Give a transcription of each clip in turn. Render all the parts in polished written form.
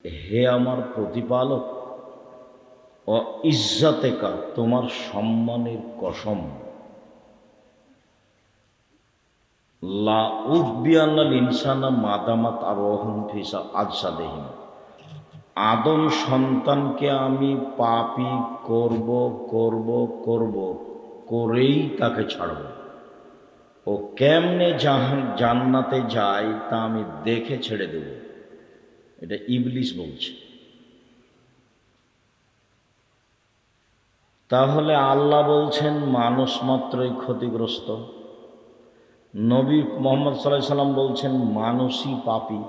হে আমার প্রতিপালক, ও ইজ্জতেকা, তোমার সম্মানের কসম, লা উকবিয়ান্নাল ইনসানা মাদামাত আরওয়াহুম ফি আজসাদিহিম, আদম সন্তানকে আমি পাপী করব করব করব করেই তাকে ছাড়ব। ও কেমনে জান্নাতে যায় তা আমি দেখে ছেড়ে দেব। এটা ইবলিস বলছে। তাহলে আল্লাহ বলছেন মানুষ মাত্রই ক্ষতিগ্রস্ত, নবী মুহাম্মদ সাল্লাল্লাহু আলাইহি সাল্লাম বলছেন মানুষই পাপী,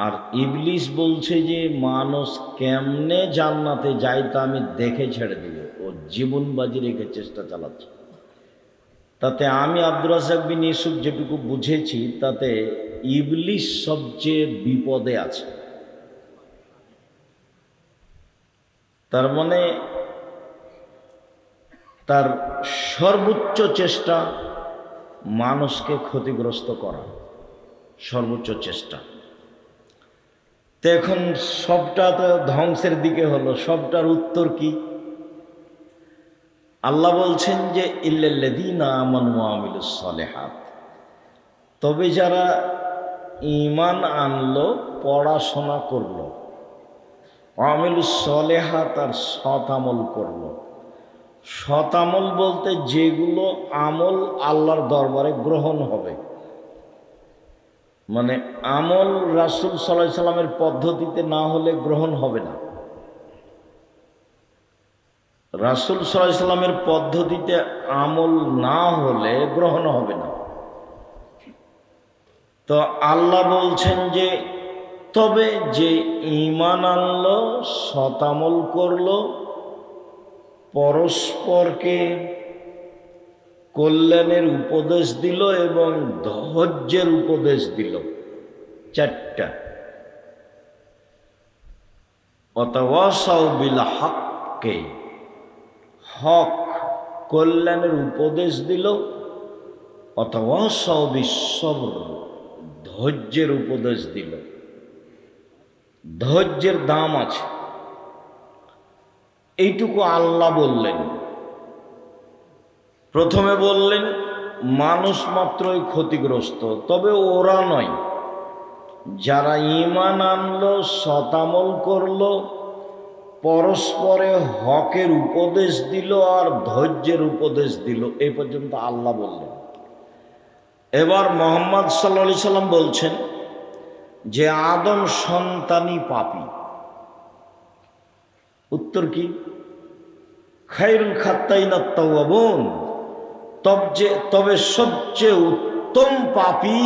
আর ইবলিস বলছে যে মানুষ কেমনে জান্নাতে যায় তা আমি দেখে ছেড়ে দেব। ও জীবন বাজি রেখে চেষ্টা চালাচ্ছে। তাতে আমি আব্দুর রাজ্জাক বিন ইউসুফ যেটুকু বুঝেছি, তাতে ইবলিস সবচেয়ে বিপদে আছে। তার মানে তার সর্বোচ্চ চেষ্টা মানুষকে ক্ষতিগ্রস্ত করা, সর্বোচ্চ চেষ্টা। তো এখন সবটা তো ধ্বংসের দিকে হলো, সবটার উত্তর কি? আল্লাহ বলছেন যে ইল্লাল্লাযীনা আমানু ওয়া আমিলুস সালিহাত, তবে যারা ঈমান আনলো, পড়াশোনা করলো, আমিলুস সালিহাত আর সৎ আমল করলো। সৎ আমল বলতে যেগুলো আমল আল্লাহর দরবারে গ্রহণ হবে, মানে আমল রাসূল সাল্লাল্লাহু আলাইহি সাল্লামের পদ্ধতিতে না হলে গ্রহণ হবে না। রাসূল সাল্লাল্লাহু আলাইহি সাল্লামের পদ্ধতিতে আমল না হলে গ্রহণ হবে না। তো আল্লাহ বলছেন যে তবে যে ঈমান আনলো, সৎ আমল করলো, পরস্পরকে কল্যাণের উপদেশ দিল এবং ধৈর্যের উপদেশ দিল, চারটা। ওয়াতাওয়াসাউ বিল হক্কে, হক কল্যাণের উপদেশ দিল, ওয়াতাওয়াসাউ বিস সবর, ধৈর্যের উপদেশ দিল। ধৈর্যের দাম আছে, এইটুকু আল্লাহ বললেন। প্রথমে বললেন মানুষ মাত্রই ক্ষতিগ্রস্ত, তবে ওরা নয়, যারা ঈমান আনলো, সতামল করলো, পরস্পরে হকের উপদেশ দিল আর ধৈর্যের উপদেশ দিল, এই পর্যন্ত আল্লাহ বললেন। এবার মুহাম্মদ সাল্লাল্লাহু আলাইহি সাল্লাম বলছেন যে আদম সন্তানই পাপী। উত্তর কি? খায়রুল খাত্তাইনাত তাওয়াবুন, তবে সবচেয়ে উত্তম পাপী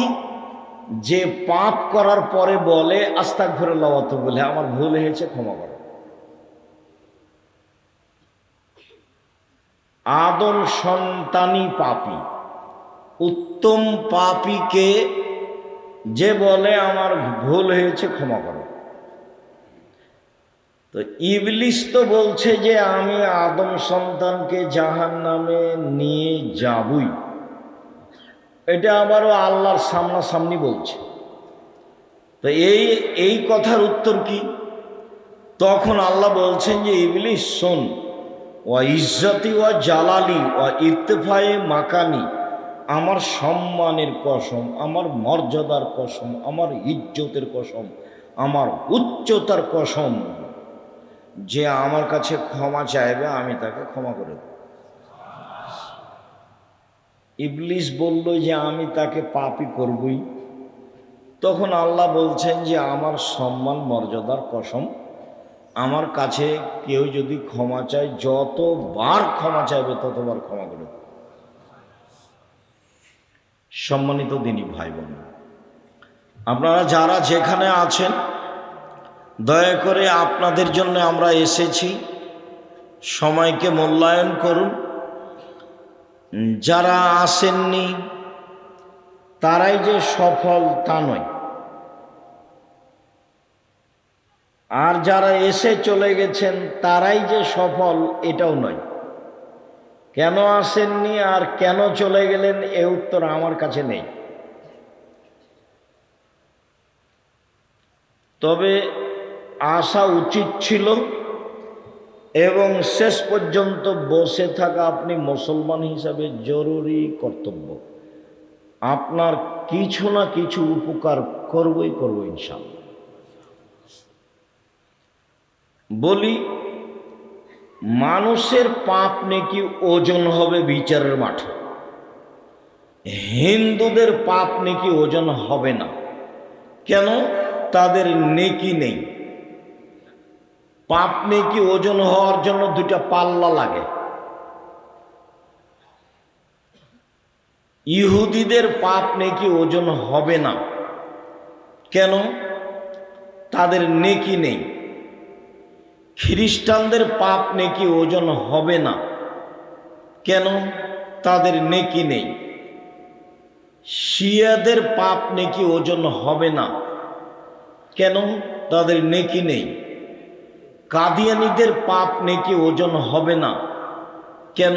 যে পাপ করার পরে বলে আস্তাগফিরুল্লাহ ওয়া আতুবু ইলাইহি, আমার ভুল হয়েছে ক্ষমা করো। আদম সন্তানই পাপী। উত্তম পাপীকে যে বলে আমার ভুল হয়েছে ক্ষমা করো। তো ইবলিস তো বলছে যে আমি আদম সন্তানকে জাহান্নামে নিয়ে যাবই, এটা আবারও আল্লাহর সামনাসামনি বলছে। তো এই কথার উত্তর কি? তখন আল্লাহ বলছেন যে ইবলিস শোন, ওয়া ইজ্জতি ওয়া জালালি ওয়া ইরতিফায়ে মাকানি, আমার সম্মানের কসম, আমার মর্যাদার কসম, আমার ইজ্জতের কসম, আমার উচ্চতার কসম, যে আমার কাছে ক্ষমা চাইবে আমি তাকে ক্ষমা করে দেব। ইবলিস বলল যে আমি তাকে পাপী করবই। তখন আল্লাহ বলছেন যে আমার সম্মান মর্যাদার কসম, আমার কাছে কেউ যদি ক্ষমা চায়, যতবার ক্ষমা চাইবে ততবার ক্ষমা করে দেব। সম্মানিত দিনী ভাই বোন, আপনারা যারা যেখানে আছেন, দয়া করে আপনাদের জন্য আমরা এসেছি, সময়কে মূল্যায়ন করুন। যারা আসেননি তারাই যে সফল তা নয়, আর যারা এসে চলে গেছেন তারাই যে সফল এটাও নয়। কেন আসেননি আর কেন চলে গেলেন এ উত্তর আমার কাছে নেই। তবে আসা উচিত ছিল এবং শেষ পর্যন্ত বসে থাকা আপনি মুসলমান হিসাবে জরুরি কর্তব্য। আপনার কিছু না কিছু উপকার করবই করবো ইনশাআল্লাহ। বলি, মানুষের পাপ নেকি ওজন হবে বিচারের মাঠে, হিন্দুদের পাপ নেকি ওজন হবে না। কেন? তাদের নেকি নেই। পাপ নেকি ওজন হওয়ার জন্য দুইটা পাল্লা লাগে। ইহুদিদের পাপ নেকি ওজন হবে না। কেন? তাদের নেকি নেই। খ্রিস্টানদের পাপ নেকি ওজন হবে না। কেন? তাদের নেকি নেই। শিয়াদের পাপ নেকি ওজন হবে না। কেন? তাদের নেকি নেই। কাদিয়ানীদের পাপ নেকি ওজন হবে না। কেন?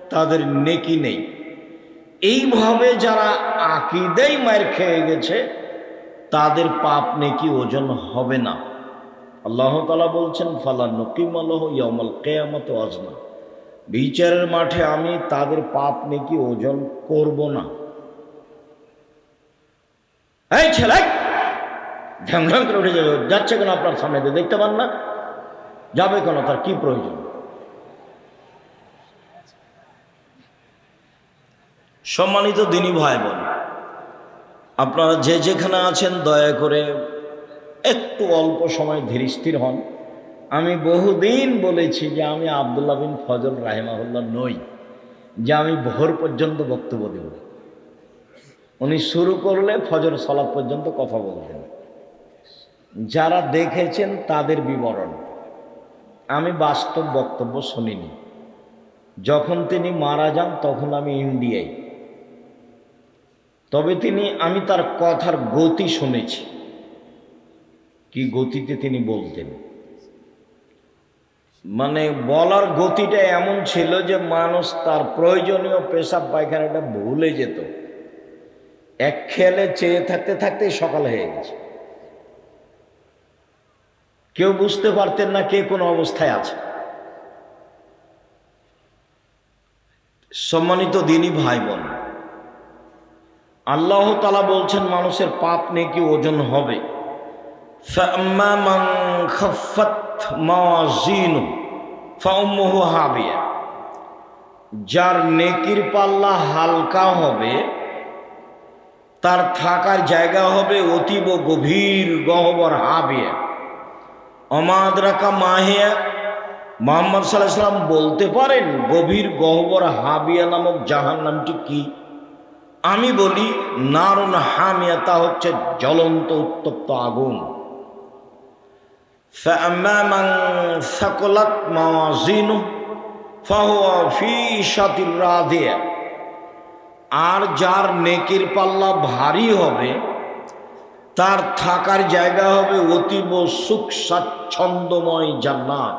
তাদের নেকি নেই। এইভাবে যারা আকীদায় মার খেয়ে গেছে তাদের পাপ নেকি ওজন হবে না। আল্লাহ তাআলা বলছেন, ফালা নুকিমু লাহু ইয়াউমাল কিয়ামাতি ওয়াজনা, বিচারের মাঠে আমি তাদের পাপ নেকি ওজন করব না। এই ছেলে ঢ্যাং ঢ্যাং করে উঠে যাচ্ছে কেন? আপনার সামনে দিয়ে দেখতে পান না? যাবে কেন? তার কি প্রয়োজন? সম্মানিত দিনী ভাই বোন, আপনারা যে যেখানে আছেন দয়া করে একটু অল্প সময় ধীর স্থির হন। আমি বহুদিন বলেছি যে আমি আব্দুল্লাহ বিন ফজল রাহিমাহুল্লাহ নই যে আমি ভোর পর্যন্ত বক্তব্য দেব। উনি শুরু করলে ফজর সালাত পর্যন্ত কথা বলতেন। যারা দেখেছেন তাদের বিবরণ, আমি বাস্তব বক্তব্য শুনিনি। যখন তিনি মারা যান তখন আমি ইন্ডিয়ায়, তবে আমি তার কথার গতি শুনেছি, কি গতিতে তিনি বলতেন। মানে বলার গতিটা এমন ছিল যে মানুষ তার প্রয়োজনীয় পেশাব পায়খানাটা ভুলে যেত। এক খেয়ালে চেয়ে থাকতে থাকতে সকাল হয়ে গেছে, কেউ বুঝতে পারতেন না কে কোন অবস্থায় আছে। সম্মানিত দিনী ভাই বোন, আল্লাহ তাআলা বলছেন মানুষের পাপ নেকি ওজন হবে। ফাম্মা মান খাফফাত মাওয়াজিনুহু ফাউম্মুহু হাবিয়া, যার নেকির পাল্লা হালকা হবে তার থাকার জায়গা হবে অতীব গভীর গহ্বর হাবিয়া। অমাদ্রাকা মাহিয়া, মুহাম্মদ সাল্লাল্লাহু আলাইহি ওয়াসাল্লাম বলতে পারেন গভীর গহ্বর হাবিয়া নামক জাহান্নামটি কি? আমি বলি নারুন হামিয়া, তা হচ্ছে জ্বলন্ত উত্তপ্ত আগুন। ফাআম্মা মান সাকালাত মাওয়াজিনুহু ফাহুয়া ফি ঈশাতির রাদিয়া, আর যার নেকির পাল্লা ভারী হবে তার থাকার জায়গা হবে অতীব সুখ স্বাচ্ছন্দ্যময় জান্নাত।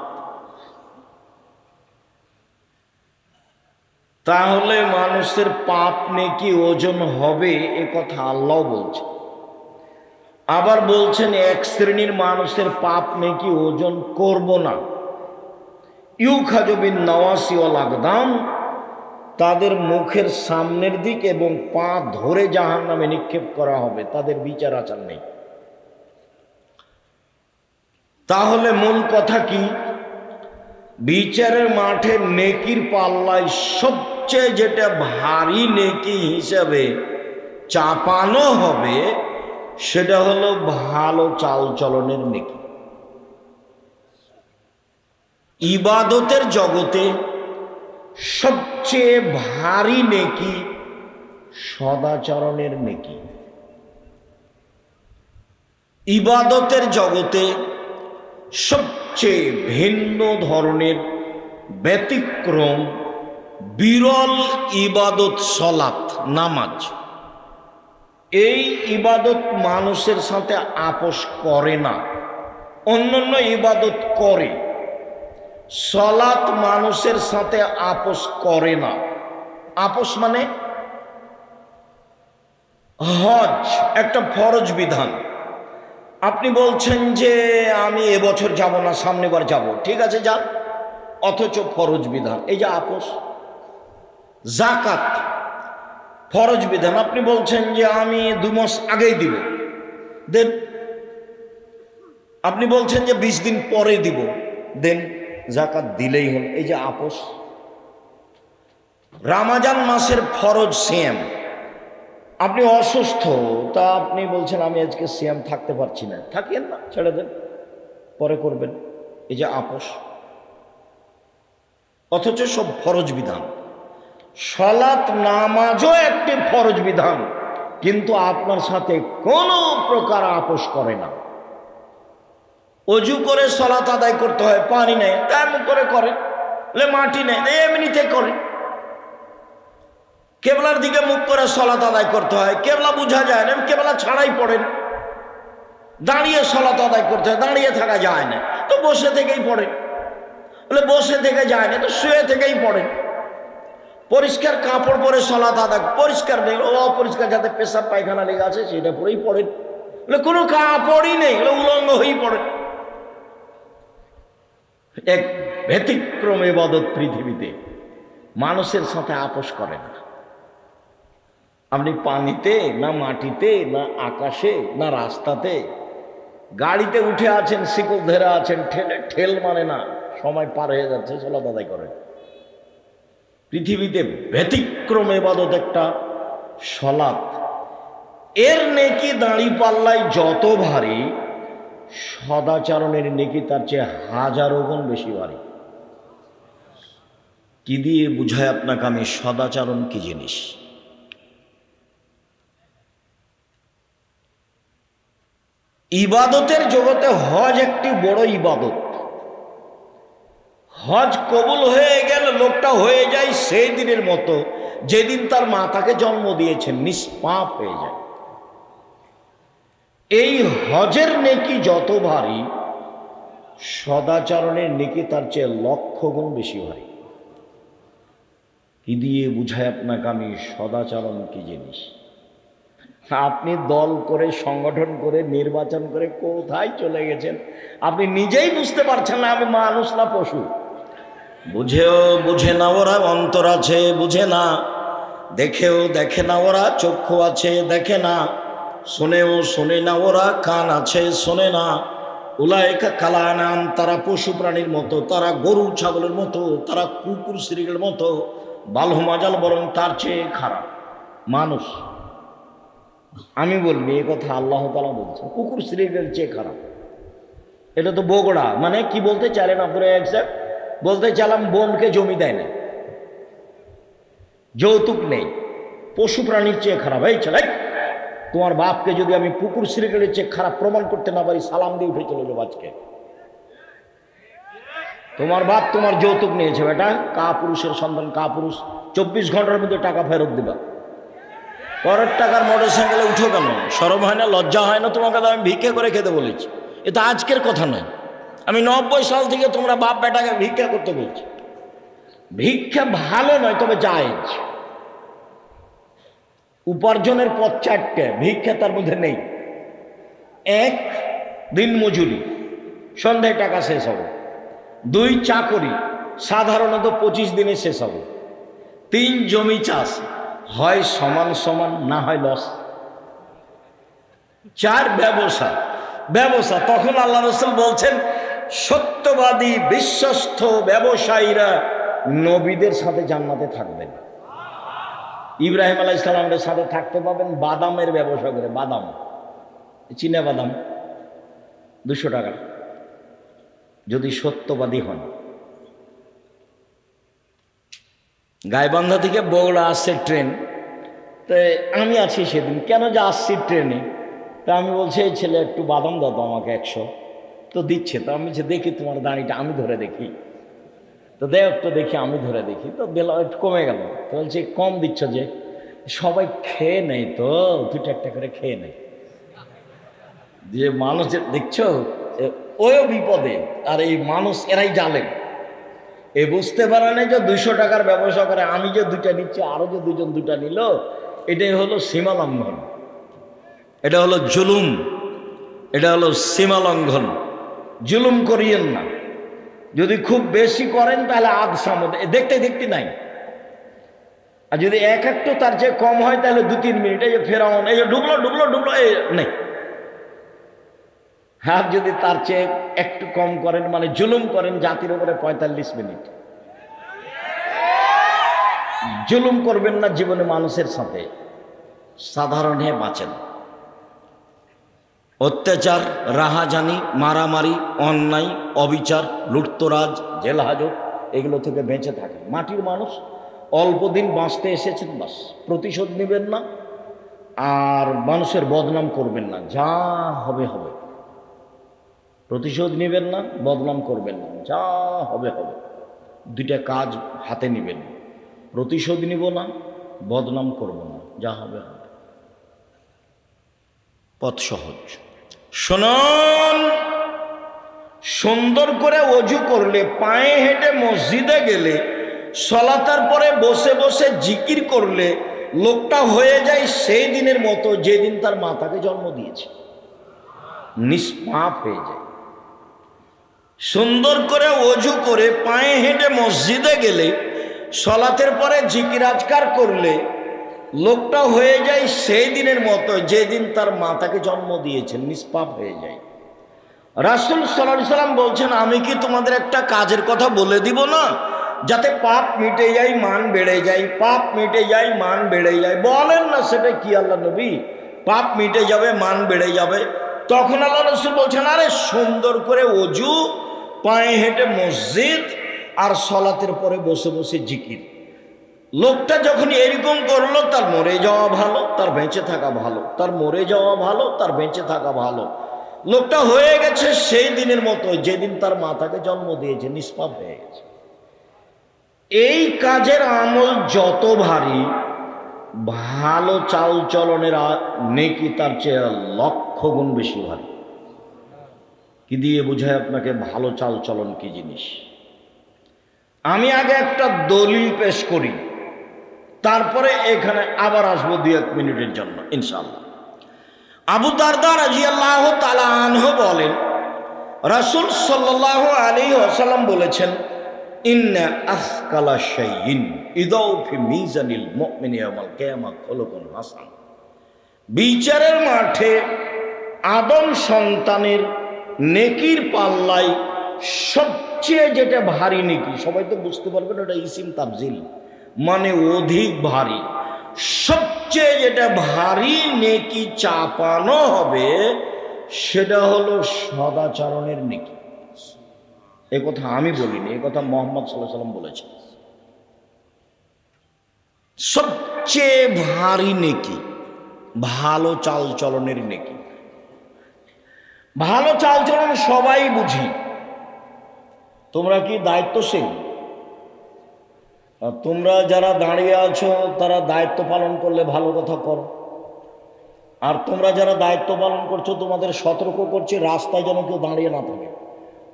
তাহলে মানুষের পাপ নেকি ওজন হবে, এ কথা আল্লাহ বলছে। আবার বলছেন এক শ্রেণীর মানুষের পাপ নেকি ওজন করব না। ইউখাযু বিন নাওয়াসি ওয়াল আকদাম, তাদের মুখের সামনের দিক এবং পা ধরে জাহান্নামে নিক্ষেপ করা হবে, তাদের বিচার আচার নেই। তাহলে মূল কথা কি? বিচারের মাঠে নেকির পাল্লায় সবচেয়ে যেটা ভারী নেকি হিসাবে চাপানো হবে সেটা হলো ভালো চালচলনের নেকি। ইবাদতের জগতে সবচেয়ে ভারী নেকি সদাচরণের নেকি। ইবাদতের জগতে সবচেয়ে ভিন্ন ধরনের ব্যতিক্রম বিরল ইবাদত সলাত, নামাজ। এই ইবাদত মানুষের সাথে আপোষ করে না, অন্যান্য ইবাদত করে। সলাত মানুষের সাথে আপোষ করে না। আপোষ মানে হজ একটা ফরজ বিধান, আপনি বলছেন যে আমি এবছর যাব না, সামনেবার যাব, ঠিক আছে যান, অথচ ফরজ বিধান। এই যে আপোষ। জাকাত ফরজ বিধান, আপনি বলছেন যে আমি 2 মাস আগেই দিব, দেন। আপনি বলছেন যে 20 দিন পরে দিব, দেন, জাকাত দিলেই হল। এই যে আপোষ। রমজান মাসের ফরজ সিয়াম, আপনি অসুস্থ, তা আপনি বলছেন আমি আজকে সিয়াম থাকতে পারছি না, থাকিয়েন না, ছেড়ে দেন, পরে করবেন। এই যে আপোষ। অথচ সব ফরজ বিধান। সালাত নামাজও একটি ফরজ বিধান, কিন্তু আপনার সাথে কোনো প্রকার আপোষ করে না। অজু করে সালাত আদায় করতে হয়, পানি নেই, তেমন করে করে, মাটি নেই, এমনিতে করে। কেবলার দিকে মুখ করে সালাত আদায় করতে হয়, কেবলা বোঝা যায় না, কেবলা ছাড়াই পড়েন। দাঁড়িয়ে সালাত আদায় করতে হয়, দাঁড়িয়ে থাকা যায় না, তো বসে থেকেই পড়েন। বসে থেকে যায় না, তো শুয়ে থেকেই পড়েন। পরিষ্কার কাপড় পরে সালাত আদায়, পরিষ্কার নেই, অপরিষ্কার যাতে পেশাব পায়খানা লেগে আছে সেটা পরেই পড়েন। কোনো কাপড়ই নেই, উলঙ্গ হয়েই পড়েন। এক ব্যতিক্রম ইবাদত পৃথিবীতে, মানুষের সাথে আপোষ করে না। আপনি পানিতে না, মাটিতে না, আকাশে না, রাস্তাতে, গাড়িতে উঠে আছেন, শিকল ধরে আছেন, ঠেল মানে না, সময় পার হয়ে যাচ্ছে, সালাত আদায় করেন। পৃথিবীতে ব্যতিক্রম ইবাদত একটা সালাত। এর নেকি দাঁড়ি পাল্লায় যত ভারী, সদাচরণের নেকি তার চেয়ে 1000 গুণ বেশি ভারী। কি দিয়ে বুঝায় আপনাকে আমি সদাচরণ কি জিনিস? ইবাদতের জগতে হজ একটি বড় ইবাদত। হজ কবুল হয়ে গেল, লোকটা হয়ে যায় সেই দিনের মতো যেদিন তার মা তাকে জন্ম দিয়েছেন, নিষ্পাপ হয়ে যায়। এই হজের নেকি যত ভারী, সদাচরণের নেকি তার চেয়ে 1,00,000 গুণ বেশি ভারী। কি দিয়ে বুঝায় আপনাকে আমি সদাচরণ কি জিনিস? আপনি দল করে, সংগঠন করে, নির্বাচন করে কোথায় চলে গেছেন আপনি নিজেই বুঝতে পারছেন না। আমি মানুষ না পশু? বুঝেও বুঝে না ওরা, অন্তর আছে বুঝে না, দেখেও দেখে না ওরা, চক্ষু আছে দেখে না, শোনেও শোনে না ওরা, কান আছে শোনে না। উলাইকা কালানাম, তারা পশু প্রাণীর মতো, তারা গরু ছাগলের মতো, তারা কুকুর শ্রীগের মতো, বালহুমাজাল, বরং তার চেয়ে খারাপ মানুষ। আমি বলবি এ কথা আল্লাহ তাআলা বলছেন, কুকুর শ্রীগের চেয়ে খারাপ। এটা তো বগড়া, মানে কি বলতে চাইলেন আপনারা? একসাথে বলতে চাইলাম বোনকে জমি দেয় না, যৌতুক নেই, পশু প্রাণীর চেয়ে খারাপ। এই ছেলে, তোমার বাপকে যদি আমি কুকুর শ্রীগের চেয়ে খারাপ প্রমাণ করতে না পারি, সালাম দিয়ে উঠে চলে যাবো আজকে। তোমার বাপ তোমার যৌতুক নিয়েছে বেটা, কাপুরুষের সন্তান, কাপুরুষ, 24 ঘন্টার মধ্যে টাকা ফেরত দিবা। পরের টাকার মোটর সাইকেলে উঠো কেন? শরম হয় না, লজ্জা হয় না তোমাকে? তো আমি ভিক্ষা করে খেতে বলেছি, এটা আজকের কথা নয়। আমি 90 সাল থেকে তোমরা বাপ বেটাকে ভিক্ষা করতে বলছি। ভিক্ষা ভালো নয়, তবে জায়েজ। উপার্জনের পথ 4টে, ভিক্ষা তার মধ্যে নেই। 1, দিন মজুরি, সন্ধ্যায় টাকা শেষ হবে। 2, চাকরি, সাধারণত 25 দিনে শেষ হবে। 3, জমি চাষ, হয় সমান সমান, না হয় লস। 4, ব্যবসা। ব্যবসা, তখন আল্লাহ রাসূল বলছেন সত্যবাদী বিশ্বস্ত ব্যবসায়ীরা নবীদের সাথে জান্নাতে থাকবেন। ইব্রাহিম আলাইহিস সালামের সাথে থাকতে পাবেন বাদামের ব্যবসা করে। বাদাম, চীনা বাদাম, 200 টাকা, যদি সত্যবাদী হন। গাইবান্ধা থেকে বগুড়া আসছে ট্রেন, তো আমি আছি সেদিন, কেন যে আসছি ট্রেনে, তা আমি বলছি এই ছেলে একটু বাদাম দাও তো আমাকে 100। তো দিচ্ছে, তো আমি দেখি তোমার দাঁড়িটা আমি ধরে দেখি, তো দেখ তো দেখি, আমি ধরে দেখি, তো বেলা একটু কমে গেল। তো বলছি কম দিচ্ছ যে? সবাই খেয়ে নেই তো, 2টা একটা করে খেয়ে নেই। যে মানুষ দেখছো ওই বিপদে, আর এই মানুষ এরাই জালেম। এ বুঝতে পারে না যে 200 টাকার ব্যবসা করে, আমি যে 2টা নিচ্ছি, আরো যে 2জন 2টা নিল, এটাই হলো সীমা লঙ্ঘন, এটা হলো জুলুম, এটা হলো সীমা লঙ্ঘন। জুলুম করিয়েন না। যদি খুব বেশি করেন তাহলে আধ সামদ দেখতে দেখতে নাই, আর যদি এক একটু তার চেয়ে কম হয় তাহলে 2-3 মিনিট, এই যে ফেরাউন এই যে ডুবলো ডুবলো ডুবলো এই নেই। আর যদি তার চেয়ে একটু কম করেন মানে জুলুম করেন জাতির উপরে 45 মিনিট। জুলুম করবেন না জীবনে মানুষের সাথে, সাধারণ হয়ে বাঁচেন। অত্যাচার, রাহাজানি, মারামারি, অন্যায়, অবিচার, লুটতরাজ, জেল হাজত এগুলো থেকে বেঁচে থাকেন। মাটির মানুষ, অল্প দিন বাঁচতে এসেছেন, বাস প্রতিশোধ নেবেন না আর মানুষের বদনাম করবেন না, যা হবে হবে। প্রতিশোধ নেবেন না, বদনাম করবেন না, যা হবে হবে। দুইটা কাজ হাতে নেবেন, প্রতিশোধ নিব না, বদনাম করব না, যা হবে হবে। পথ সহজ। শুনুন, সুন্দর করে অজু করলে, পায়ে হেঁটে মসজিদে গেলে, সলাতার পরে বসে বসে জিকির করলে লোকটা হয়ে যায় সেই দিনের মতো যেদিন তার মাতাকে জন্ম দিয়েছে, নিষ্পাপ হয়ে যায়। সুন্দর করে অজু করে পায়ে হেঁটে মসজিদে গেলে, সলাতের পরে জিকির আজকার করলে লোকটা হয়ে যায় সেই দিনের মতো যেদিন তার মাতাকে জন্ম দিয়েছেন, নিষ্পাপ হয়ে যায়। রাসূল সাল্লাল্লাহু আলাইহি সাল্লাম বলছেন, আমি কি তোমাদের একটা কাজের কথা বলে দিব না, যাতে পাপ মিটে যায়, মান বেড়ে যায়, পাপ মিটে যায়, মান বেড়ে যায়। বলেন না সেটা কি আল্লাহ নবী? পাপ মিটে যাবে, মান বেড়ে যাবে। তখন আল্লাহ রাসূল বলছেন, আরে সুন্দর করে অজু, পায়ে হেঁটে মসজিদ, আর সলাতের পরে বসে বসে জিকির। লোকটা যখন এরকম করলো, তার মরে যাওয়া ভালো, তার বেঁচে থাকা ভালো, তার মরে যাওয়া ভালো, তার বেঁচে থাকা ভালো। লোকটা হয়ে গেছে সেই দিনের মতো যেদিন তার মাতাকে জন্ম দিয়েছে, নিষ্পাপ হয়ে গেছে। এই কাজের আমল যত ভারী, ভালো চাল চলনের নেকি তার চেয়ে 1,00,000 গুণ বেশি ভারী। কি দিয়ে বোঝায় আপনাকে ভালো চাল চলন কি জিনিস? আমি আগে একটা দলিল পেশ করি, তারপরে এখানে আবার আসবো 2-1 মিনিটের জন্য ইনশাআল্লাহ। আবু দারদা রাদিয়াল্লাহু তাআলা আনহু বলেন, রাসূল সাল্লাল্লাহু আলাইহি ওয়াসাল্লাম বলেছেন, ইন্না আসকালা শাইইন ইদাউ ফি মিজানিল মুমিনি ইয়াউমাল কিয়ামা খুলুকুন হাসান। বিচারের মাঠে আদম সন্তানের নেকির পাল্লায় সবচেয়ে যেটা ভারী নেকি, সবাই তো বুঝতে পারবেন ওটা ইসিম তাফজিল, মানে অধিক ভারী। সবচেয়ে যেটা ভারী নেকি চাপানো হবে সেটা হলো সদাচরণের নেকি। এ কথা আমি বলিনি, এ কথা মুহাম্মদ সাল্লাল্লাহু আলাইহি ওয়াসাল্লাম বলেছেন। সবচেয়ে ভারী নেকি ভালো চাল চলনের নেকি। ভালো চাল চলন সবাই বুঝি। তোমরা কি দায়িত্বশীল? তোমরা যারা দাঁড়িয়ে আছো তারা দায়িত্ব পালন করলে ভালো কথা করো, আর তোমরা যারা দায়িত্ব পালন করছো তোমাদের সতর্ক করছে রাস্তায় যেন কেউ দাঁড়িয়ে না থাকে,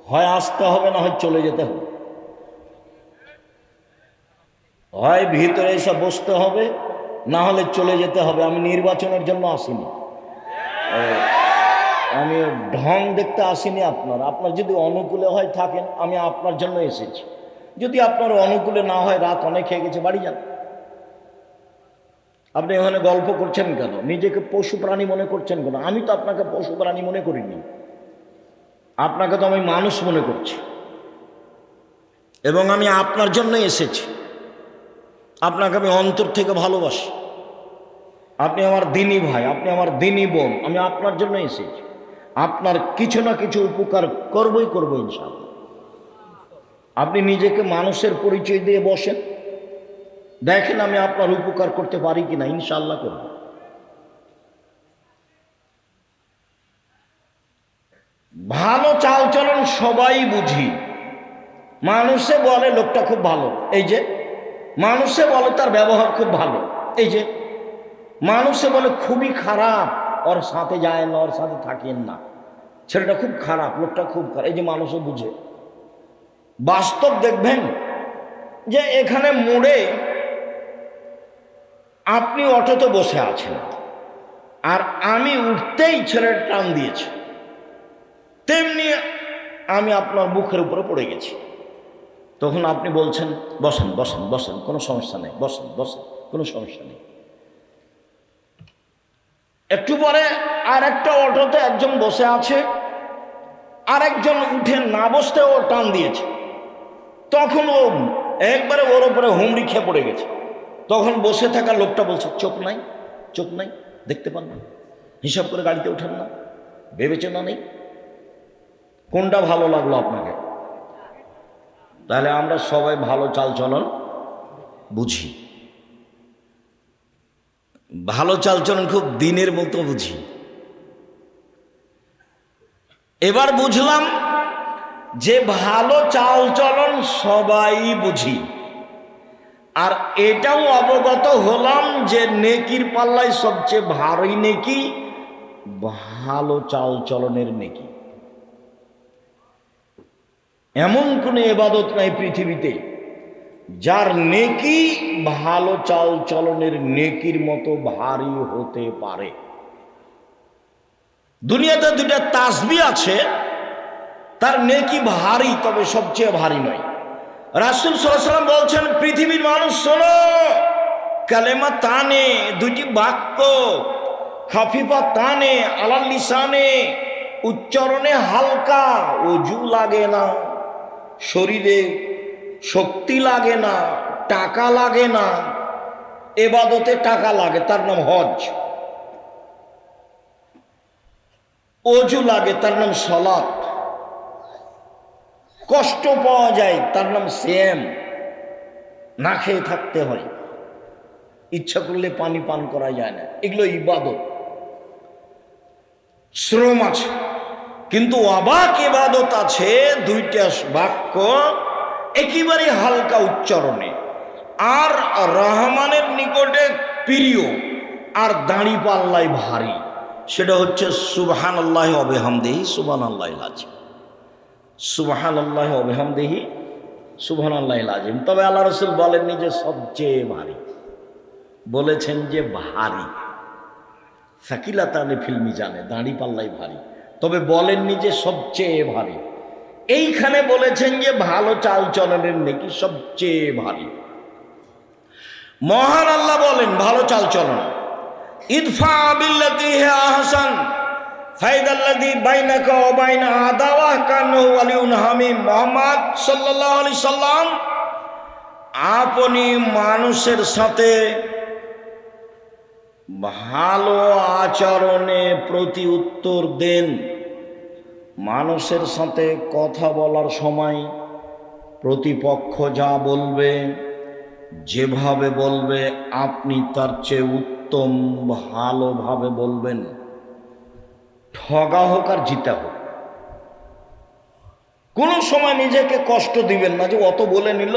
হয় আসতে হবে না হয় চলে যেতে হবে, হয় ভিতরে এসে বসতে হবে না হলে চলে যেতে হবে। আমি নির্বাচনের জন্য আসিনি, আমি ঢং দেখতে আসিনি। আপনার যদি অনুকূলে হয় থাকেন, আমি আপনার জন্য এসেছি। যদি আপনার অনুকূলে না হয়, রাত অনেক হয়ে গেছে, বাড়ি যান। আপনি এখানে গল্প করছেন কেন? নিজেকে পশু প্রাণী মনে করছেন কেন? আমি তো আপনাকে পশু প্রাণী মনে করিনি, আপনাকে তো আমি মানুষ মনে করছি, এবং আমি আপনার জন্য এসেছি। আপনাকে আমি অন্তর থেকে ভালোবাসি। আপনি আমার দিনী ভাই, আপনি আমার দিনী বোন, আমি আপনার জন্য এসেছি। আপনার কিছু না কিছু উপকার করবই করবো ইনশাআল্লাহ। আপনি নিজেকে মানুষের পরিচয় দিয়ে বসেন, দেখেন আমি আপনার উপকার করতে পারি কিনা, ইনশাআল্লাহ করব। ভালো চালচলন সবাই বুঝি। মানুষে বলে লোকটা খুব ভালো, এই যে মানুষে বলে তার ব্যবহার খুব ভালো, এই যে মানুষে বলে খুবই খারাপ, ওর সাথে যায় না, ওর সাথে থাকেন না, ছেলেটা খুব খারাপ, লোকটা খুব খারাপ, এই যে মানুষও বুঝে। বাস্তব দেখবেন যে এখানে মোড়ে আপনি অটোতে বসে আছেন, আর আমি উঠতেই ছেলেটা টান দিয়েছে, তেমনি আমি আপনার মুখের উপরে পড়ে গেছি। তখন আপনি বলছেন বসেন বসেন বসেন, কোনো সমস্যা নেই, বসেন বসেন, কোনো সমস্যা নেই। একটু পরে আর একটা অটোতে একজন বসে আছে, আর একজন উঠে না বসতে ও টান দিয়েছে। তখন ও একবারে ওর উপরে হুমড়ি খেয়ে পড়ে গেছে। তখন বসে থাকা লোকটা বলছে চোখ নাই, চোখ নাই, দেখতে পান না, হিসাব করে গাড়িতে ওঠেন না, ভেবেচেনা নেই। কোনটা ভালো লাগলো আপনাকে? তাহলে আমরা সবাই ভালো চালচলন বুঝি, ভালো চালচলন খুব দিনের মতো বুঝি। এবার বুঝলাম যে ভালো চালচলন সবাই বুঝি, আর এটাও অবগত হলাম যে নেকির পাল্লায় সবচেয়ে ভারী নেকি ভালো চালচলনের নেকি। এমন কোন ইবাদত নাই পৃথিবীতে যার নেকি ভালো চালচলনের নেকির মতো ভারী হতে পারে। দুনিয়াতে দুইটা তাসবিহ আছে, তার নেকি ভারী, তবে সবচেয়ে ভারী নয়। রাসূল সাল্লাল্লাহু আলাইহি ওয়াসাল্লাম বলছেন, পৃথিবীর মানুষ শোনো, কালেমা তানে, দুটি বাক্য, খাফিফা তানে আলাল লিসানে, উচ্চারণে হালকা, ওযু লাগে না, শরীরে শক্তি লাগে না, টাকা লাগে না। ইবাদতে টাকা লাগে, তার নাম হজ। ওযু লাগে, তার নাম সালাত। কষ্ট পাওয়া যায়, তার নাম সিয়াম, না খেয়ে থাকতে হয়, ইচ্ছা করলে পানি পান করা যায় না। এগুলো ইবাদত, শ্রম আছে। কিন্তু অবাক ইবাদত আছে, দুইটা বাক্য একেবারে হালকা উচ্চারণে, আর রহমানের নিকটে প্রিয়, আর দাঁড়ি পাল্লায় ভারী। সেটা হচ্ছে সুবহানাল্লাহি ওয়া বিহামদিহি সুবহানাল্লাহিল আযীম। সুবহানাল্লাহি ওয়া বিহামদিহি সুবহানাল্লাহিল আযীম। তবে আল্লাহ রাসূল বলেননি যে সবচেয়ে ভারী, বলেছেন যে ভারী। সাকিলাতানি ফিল মিজানে, দাঁড়ি পাল্লাই ভারী, তবে বলেননি যে সবচেয়ে ভারী। এইখানে বলেছেন যে ভালো চালচলনের নেকি সবচেয়ে ভারী। মহান আল্লাহ বলেন ভালো চালচলন, ইদফা বিল্লাতি হিয়া আহসান ফাইদাল্লাযী বাইনাকা ওয়া বাইনা আদাওয়াহ কান্নাহু ওয়ালিয়ুন হামীম। মুহাম্মদ সাল্লাল্লাহু আলাইহি সাল্লাম আপনি মানুষের সাথে ভালো আচরণে প্রতি উত্তর দেন। মানুষের সাথে কথা বলার সময় প্রতিপক্ষ যা বলবে, যেভাবে বলবে, আপনি তার চেয়ে উত্তম ভালোভাবে বলবেন। ঠগা হোক আর জিতা হোক, কোনো সময় নিজেকে কষ্ট দিবেন না যে অত বলে নিল,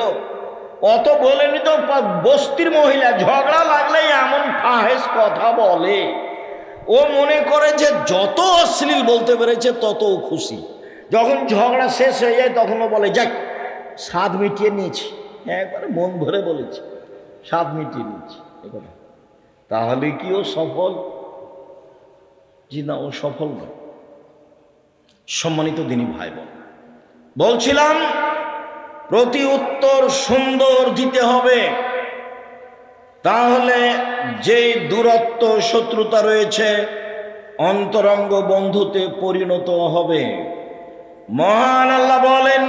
অত বলে নিত। বস্তির মহিলা ঝগড়া লাগলেই এমন ফাহেস কথা বলে, ও মনে করে যে যত অশ্লীল বলতে পেরেছে তত খুশি। যখন ঝগড়া শেষ হয়ে যায় তখন ও বলে যাক স্বাদ মিটিয়ে নিয়েছি, একবারে মন ভরে বলেছি, স্বাদ মিটিয়ে নিয়েছি। তাহলে কি ও সফল? জি না, ও সফল নয়। সম্মানিত দিনী ভাই বোন, বলছিলাম প্রতি উত্তর সুন্দর দিতে হবে, তাহলে যে দূরত্ব শত্রুতা রয়েছে অন্তরঙ্গ বন্ধুতে পরিণত হবে। মহান আল্লাহ বলেন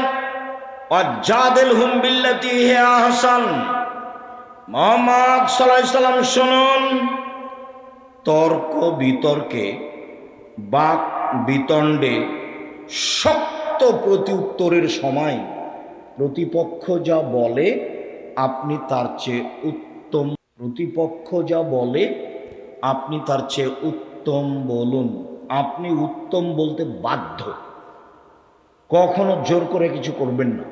ওয়াজাদিলহুম বিল্লাতী হিয়া আহসান। মুহাম্মদ সাল্লাল্লাহু আলাইহি সাল্লাম শুনুন, তর্ক বিতর্কে, বাক বিতণ্ডে, শক্ত প্রতি উত্তরের সময় প্রতিপক্ষ যা বলে আপনি তার চেয়ে উত্তম, প্রতিপক্ষ যা বলে আপনি তার চেয়ে উত্তম বলুন। আপনি উত্তম বলতে বাধ্য, কখনো জোর করে কিছু করবেন না,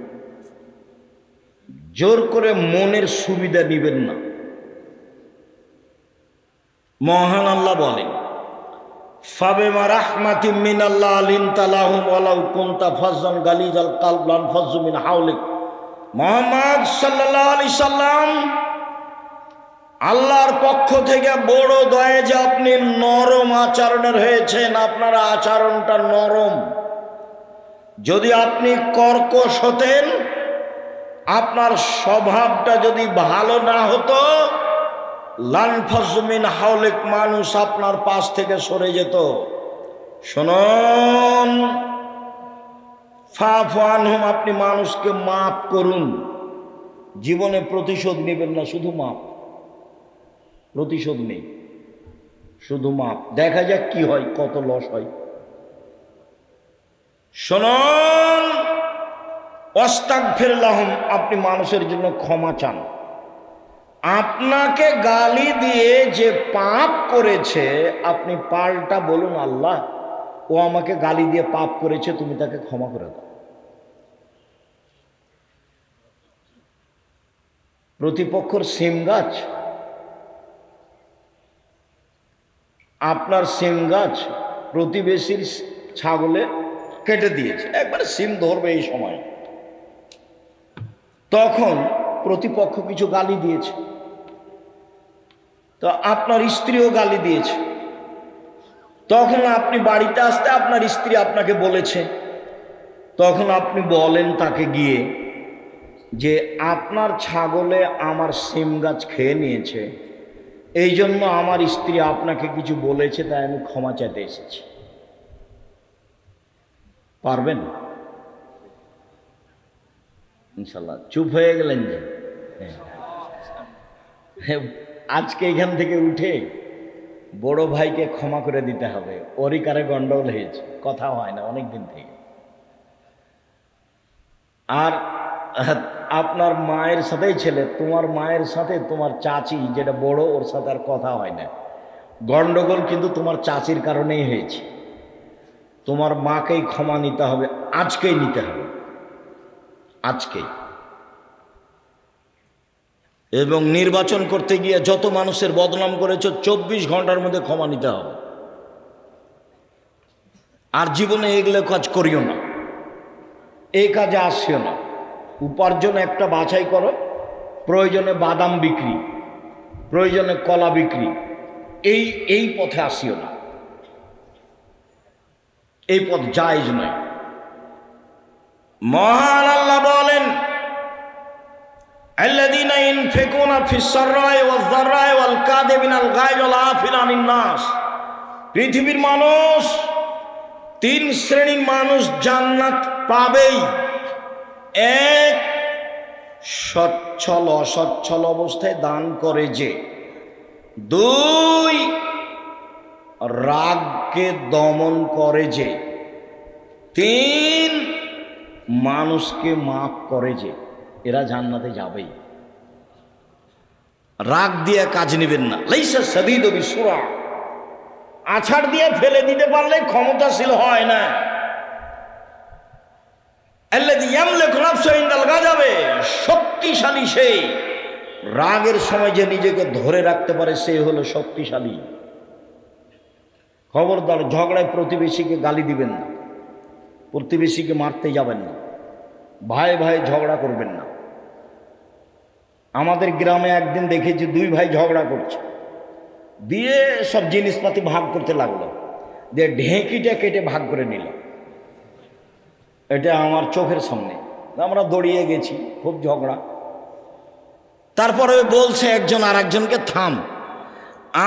জোর করে মনের সুবিধা নিবেন না। মহান আল্লাহ বলেন ফাবিমা রাহমাতিম মিনাল্লাহ লিনতা লাহুম ওয়ালাউ কুনতা ফাজ্জান গালিজাল কলব লানফাজ্জু মিন হাওলিক। মুহাম্মদ সাল্লাল্লাহু আলাইহি সাল্লাম, আল্লাহর পক্ষ থেকে বড় দয়া যে আপনি নরম আচরণের হয়েছেন, আপনার আচরণটা নরম, যদি আপনি কর্কশ হতেন, আপনার স্বভাবটা যদি ভালো না হতো, লানফাজমিন হাওলেক, মানুষ আপনার পাশ থেকে সরে যেত। শুনুন, ফাফু আনহুম, আপনি মানুষকে মাফ করুন। জীবনে প্রতিশোধ নেবেন না, শুধু মাপ। প্রতিশোধ নেই, শুধু মাপ। দেখা যাক কি হয়, কত লস হয়। শুনুন, আস্তাগফিরুল্লাহুম, আপনি মানুষের জন্য ক্ষমা চান। আপনাকে গালি দিয়ে যে পাপ করেছে, আপনি পাল্টা বলুন, আল্লাহ, ও আমাকে গালি দিয়ে পাপ করেছে, তুমি তাকে ক্ষমা করে দাও। প্রতিপক্ষর সিম গাছ, আপনার সিম গাছ প্রতিবেশীর ছাগলে কেটে দিয়েছে, একবারে সিম ধরবে এই সময়, তখন প্রতিপক্ষ কিছু গালি দিয়েছে, তো আপনার স্ত্রীও গালি দিয়েছে। তখন আপনি বাড়িতে আসতে আপনার স্ত্রী আপনাকে বলেছে, তখন আপনি বলেন তাকে গিয়ে যে আপনার ছাগলে আমার সিম গাছ খেয়ে নিয়েছে, এই জন্য আমার স্ত্রী আপনাকে কিছু বলেছে, তাই আমি ক্ষমা চাইতে এসেছি। পারবেন? ইনশাল্লাহ। চুপ হয়ে গেলেন যে? আজকে এখান থেকে উঠে বড় ভাইকে ক্ষমা করে দিতে হবে, ওরই কারে গন্ডগোল হয়েছে, কথা হয় না অনেক দিন থেকে। আর আপনার মায়ের সাথেই ছেলে, তোমার মায়ের সাথে তোমার চাচি যেটা বড়, ওর সাথে আর কথা হয় না। গন্ডগোল কিন্তু তোমার চাচির কারণেই হয়েছে। তোমার মাকেই ক্ষমা নিতে হবে, আজকেই নিতে হবে, আজকেই। এবং নির্বাচন করতে গিয়ে যত মানুষের বদনাম করেছো, 24 ঘন্টার মধ্যে ক্ষমা নিতে হবে। আর জীবনে এগুলো কাজ করিও না, এই কাজে আসিও না। উপার্জন একটা বাছাই করো, প্রয়োজনে বাদাম বিক্রি, প্রয়োজনে কলা বিক্রি, এই পথে আসিও না, এই পথ জায়েজ নয়। মহান আল্লাহ বলেন, আল্লাযীনা ইনফিকুনা ফিস সাররাই ওয়াজ যাররাই ওয়াল কাযিমিনাল গায়জ ওয়াল আফিনা আনিন নাস। পৃথিবীর মানুষ, 3 শ্রেণীর মানুষ জান্নাত পাবেই। এক, সচ্ছল অসচ্ছল অবস্থায় দান করে যে। 2, রাগকে দমন করে যে। 3, মানুষকে মাফ করে যে। এরা জান্নাতে যাবেই। রাগ দিয়ে কাজ নেবেন না। লাইসা সাদীদু বিসুরা, আছাড় দিয়ে ফেলে দিতে পারলে ক্ষমতাশীল হয় না। আল্লাযী ইয়ামলিকু নাফসাহু ইনদাল গাযাবে, শক্তিশালী সে। রাগের সময় যে নিজেকে ধরে রাখতে পারে, সে হলো শক্তিশালী। খবরদার, ঝগড়ায় প্রতিবেশীকে গালি দিবেন না, প্রতিবেশীকে মারতে যাবেন না, ভাই ভাই ঝগড়া করবেন না। আমাদের গ্রামে একদিন দেখেছি 2 ভাই ঝগড়া করছে, দিয়ে সব জিনিসপাতি ভাগ করতে লাগলো, দিয়ে ঢেঁকিটা কেটে ভাগ করে নিল। এটা আমার চোখের সামনে, আমরা দৌড়িয়ে গেছি, খুব ঝগড়া। তারপরে বলছে একজন আর একজনকে, থাম,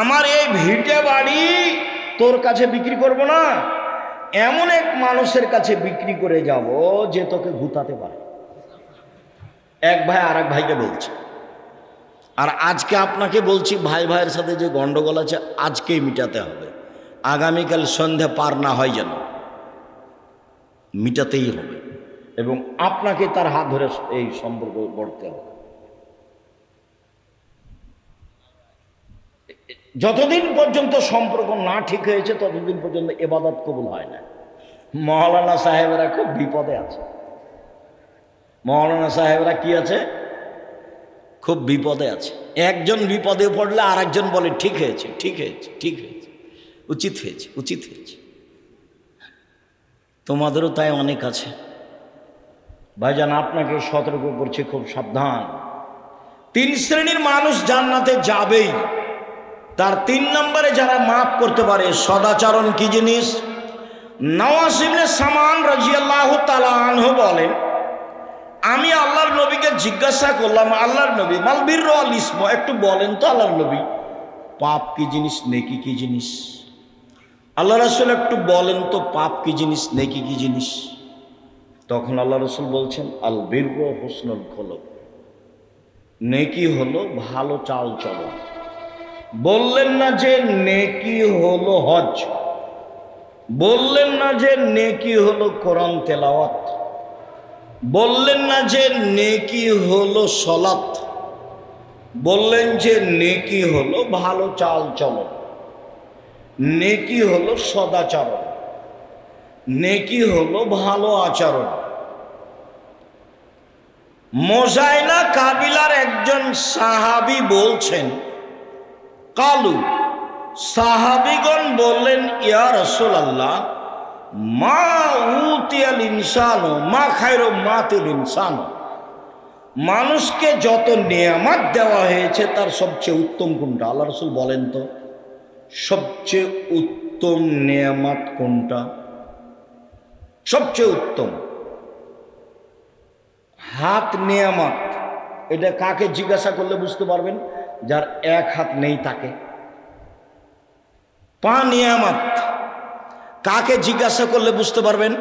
আমার এই ভিটে বাড়ি তোর কাছে বিক্রি করব না, এমন এক মানুষের কাছে বিক্রি করে যাব যে তোকে গুতাতে পারে। এক ভাই আর এক ভাইকে বলছে। আর আজকে আপনাকে বলছি, ভাই ভাইয়ের সাথে যে গন্ডগোল আছে, আজকেই মিটাতে হবে। আগামীকাল সন্ধ্যা পার না হয় যেন, মিটাতেই হবে। এবং আপনাকে তার হাত ধরে এই সম্পর্ক গড়তে হবে। যতদিন পর্যন্ত সম্পর্ক না ঠিক হয়েছে, ততদিন পর্যন্ত ইবাদত কবুল হয় না। মৌলানা সাহেবরা খুব বিপদে আছে। মৌলানা সাহেবরা কি আছে? খুব বিপদে আছে। একজন বিপদে পড়লে আর একজন বলে, ঠিক হয়েছে, ঠিক হয়েছে, ঠিক হয়েছে, উচিত হয়েছে, উচিত হয়েছে। তোমাদেরও তাই অনেক আছে। ভাইজান, আপনাকে সতর্ক করছে, খুব সাবধান। 3 শ্রেণীর মানুষ জান্নাতে যাবেই। তার 3 নম্বরে যারা মাফ করতে পারে। সদাচরণ কি জিনিস? নওয়াস ইবনে সামান রাদিয়াল্লাহু তাআলা আনহু বলেন, আমি আল্লাহর নবীকে জিজ্ঞাসা করলাম, আল্লাহর নবী মাল বিররু ওয়াল ইসম, একটু বলেন তো আল্লাহর নবী, পাপ কি জিনিস, নেকি কি জিনিস? আল্লাহ রাসূল একটু বলেন তো পাপ কি জিনিস, নেকি কি জিনিস? তখন আল্লাহ রাসূল বলছেন, আল বিররু হুসনুল খুলুক, নেকি হলো ভালো চাল চলন। বললেন না যে নেকি হলো হজ, বললেন না যে নেকি হলো কোরআন তেলাওয়াত, বললেন না যে নেকি হলো সলাত, বললেন যে নেকি হলো ভালো চাল চলন, নেকি হলো সদাচরণ, নেকি হলো ভালো আচরণ। মোজাইনা কাবিলার একজন সাহাবী বলছেন, কালু, সাহাবীগণ বললেন, ইয়া রাসূলুল্লাহ, মা উতিয়াল ইনসানু মা খায়রু মাতিল ইনসানু, মানুষকে যত নেয়ামত দেওয়া হয়েছে তার সবচেয়ে উত্তম কোনটা? আল্লাহ রাসূল বলেন তো সবচেয়ে উত্তম নেয়ামত কোনটা? সবচেয়ে উত্তম হাত নেয়ামত। এটা কাকে জিজ্ঞাসা করলে বুঝতে পারবেন? যার এক হাত নেই তাকে। পা নিয়ামত, কাকে জিজ্ঞাসা করলে বুঝতে পারবেন?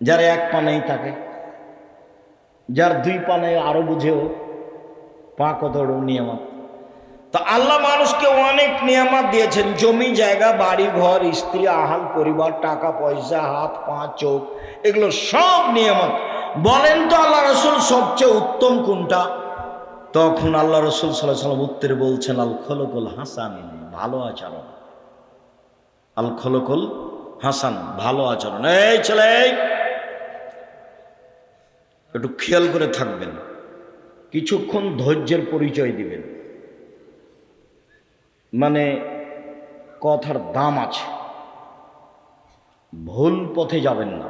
যার এক পা নেই তাকে। যার দুই পা নেই আরো বুঝেও পা কত বড় নিয়ামত। তা আল্লাহ মানুষকে অনেক নিয়ামত দিয়েছেন, জমি জায়গা, বাড়ি ঘর, স্ত্রী, আহাল পরিবার, টাকা পয়সা, হাত পা চোখ, এগুলো সব নিয়ামত। বলেন তো আল্লাহ রাসূল সবচেয়ে উত্তম কোনটা? তখন আল্লাহ রাসূল সাল্লাল্লাহু আলাইহি ওয়াসাল্লাম উত্তরে বলছেন, আল খুলুকুল হাসান, ভালো আচরণ। আল খুলুকুল হাসান, ভালো আচরণ। এই ছেলে, একটু খেয়াল করে থাকবেন, কিছুক্ষণ ধৈর্যের পরিচয় দিবেন, মানে কথার দাম আছে, ভুল পথে যাবেন না।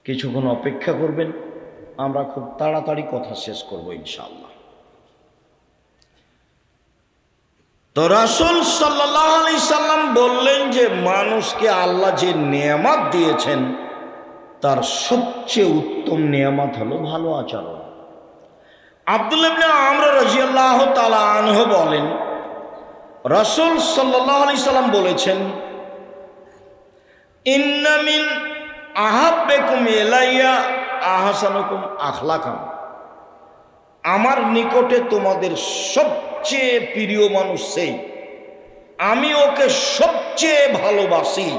কিছুক্ষণ অপেক্ষা করবেন, আমরা খুব তাড়াতাড়ি কথা শেষ করব ইনশাআল্লাহ। তো রাসূল সাল্লাল্লাহু আলাইহি সাল্লাম বললেন যে মানুষকে আল্লাহ যে নেয়ামত দিয়েছেন তার সবচেয়ে উত্তম নেয়ামত হলো ভালো আচরণ। আব্দুল্লাহ ইবনে আমর রাদিয়াল্লাহু তাআলা আনহু বলেন, রাসূল সাল্লাল্লাহু আলাইহি সাল্লাম বলেছেন, ইন্না মিন আহাব্বিকুম ইলাইয়া আহসানুকুম আখলাকান, আমার নিকটে তোমাদের সবচেয়ে প্রিয় মানুষ সেই, আমি ওকে সবচেয়ে ভালোবাসি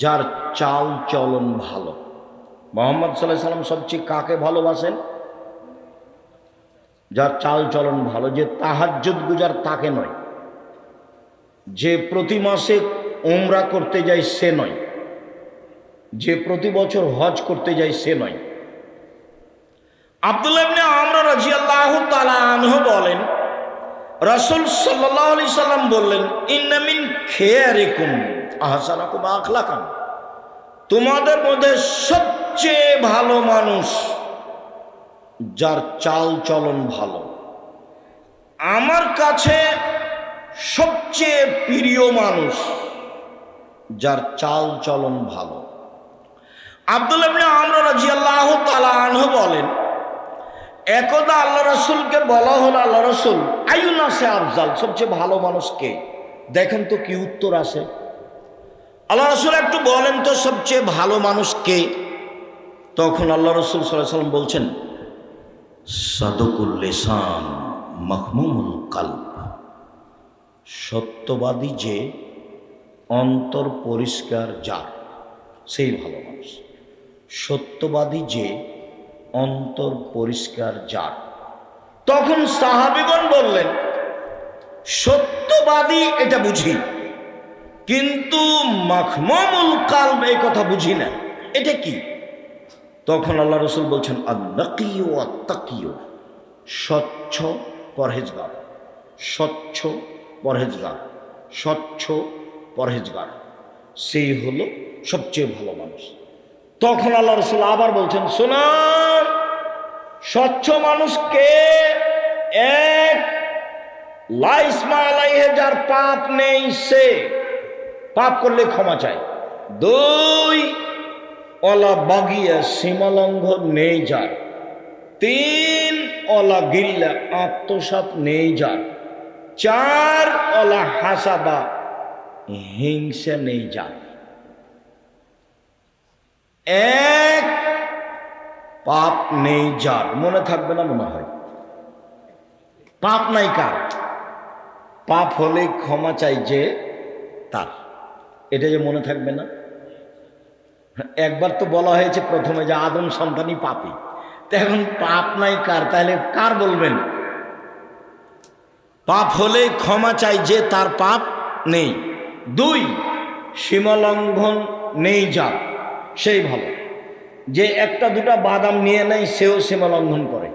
যার চাল চলন ভালো। মুহাম্মদ সাল্লাল্লাহু আলাইহি সাল্লাম সবচেয়ে কাকে ভালোবাসেন? যার চাল চলন ভালো। যে তাহাজ্জুদ গুজার তাকে নয়, যে প্রতি মাসে উমরা করতে যায় সে নয়, যে প্রতি বছর হজ করতে যায় সে নয়। আব্দুল্লাহ ইবনে আমর রাদিয়াল্লাহু তাআলা আনহু বলেন, রাসূল সাল্লাল্লাহু আলাইহি সাল্লাম বললেন, ইন্না মিন খিয়ারিকুম আহসানুকুম আখলাকান, তোমাদের মধ্যে সবচেয়ে ভালো মানুষ যার চাল চলন ভালো। আমার কাছে সবচেয়ে প্রিয় মানুষ যার চাল চলন ভালো। আব্দুল্লাহ ইবনে আমর রাদিয়াল্লাহু তাআলা আনহু বলেন, একদা আল্লাহ রাসূলকে বলা হলো, আল্লাহ রাসূল, আইয়ুন নাসি আফজাল, সবচেয়ে ভালো মানুষ কে? দেখেন তো কি উত্তর আসে। আল্লাহ রাসূল একটু বলেন তো সবচেয়ে ভালো মানুষ কে? তখন আল্লাহ রাসূল সাল্লাল্লাহু আলাইহি ওয়াসাল্লাম বলছেন, সাদুকুল লিসান মাহমুমুল কালব, সত্যবাদী যে, অন্তর পরিষ্কার যার, সেই ভালো মানুষ। সত্যবাদী যে, অন্তর পরিষ্কার যার। তখন সাহাবীগণ বললেন, সত্যবাদী এটা বুঝি, কিন্তু মাহমুমুল কালব এই কথা বুঝি না, এটা কি? তখন আল্লাহ রাসূল বলছেন, আন-নাকিয়্যু ওয়াত-তাকিয়্যু, স্বচ্ছ পরহেজগার, স্বচ্ছ পরহেজগার, স্বচ্ছ পরহেজগার, সেই হলো সবচেয়ে ভালো মানুষ। তখন আল্লাহ রাসূল আবার বলছেন, শোনো, স্বচ্ছ মানুষ কে? এক, লা ইসমা আলাইহি, যার পাপ নেই সে পাপ করলে ক্ষমা চায়। 2 ওয়ালা বাগিয়া, সীমালঙ্ঘন নেই যার। 3 ওয়ালা গিল্লা, আত্মসাৎ নেই যার। 4 ওয়ালা হাসাদা, হিংসা নেই যার। 1 পাপ নেই যার। মনে থাকবে না মনে হয়? পাপ নাই কার? পাপ হলে ক্ষমা চাই যে তার। এটা যে মনে থাকবে না? একবার তো বলা হয়েছে প্রথমে যে আদম সন্তানই পাপী, তো এখন পাপ নাই কার, তাহলে কার বলবেন? পাপ হলে ক্ষমা চাই যে তার পাপ নেই। 2 সীমালঙ্ঘন নেই যার, সেই ভালো। যে একটা দুটা বাদাম নিয়ে নেয় সেও সীমালঙ্ঘন করে।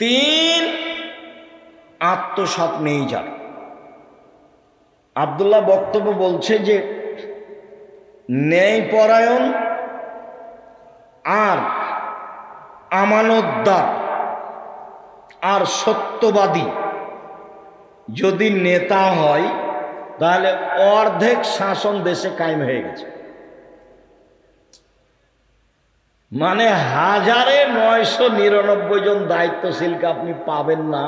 3 আত্মসাৎ নেই যার। আব্দুল্লাহ বক্তব্য বলছে যে ন্যায়পরায়ণ আর আমানতদার আর সত্যবাদী যদি নেতা হয় তাহলে অর্ধেক শাসন দেশে কায়েম হয়ে গেছে। মানে 1999 জন দায়িত্বশীলকে আপনি পাবেন না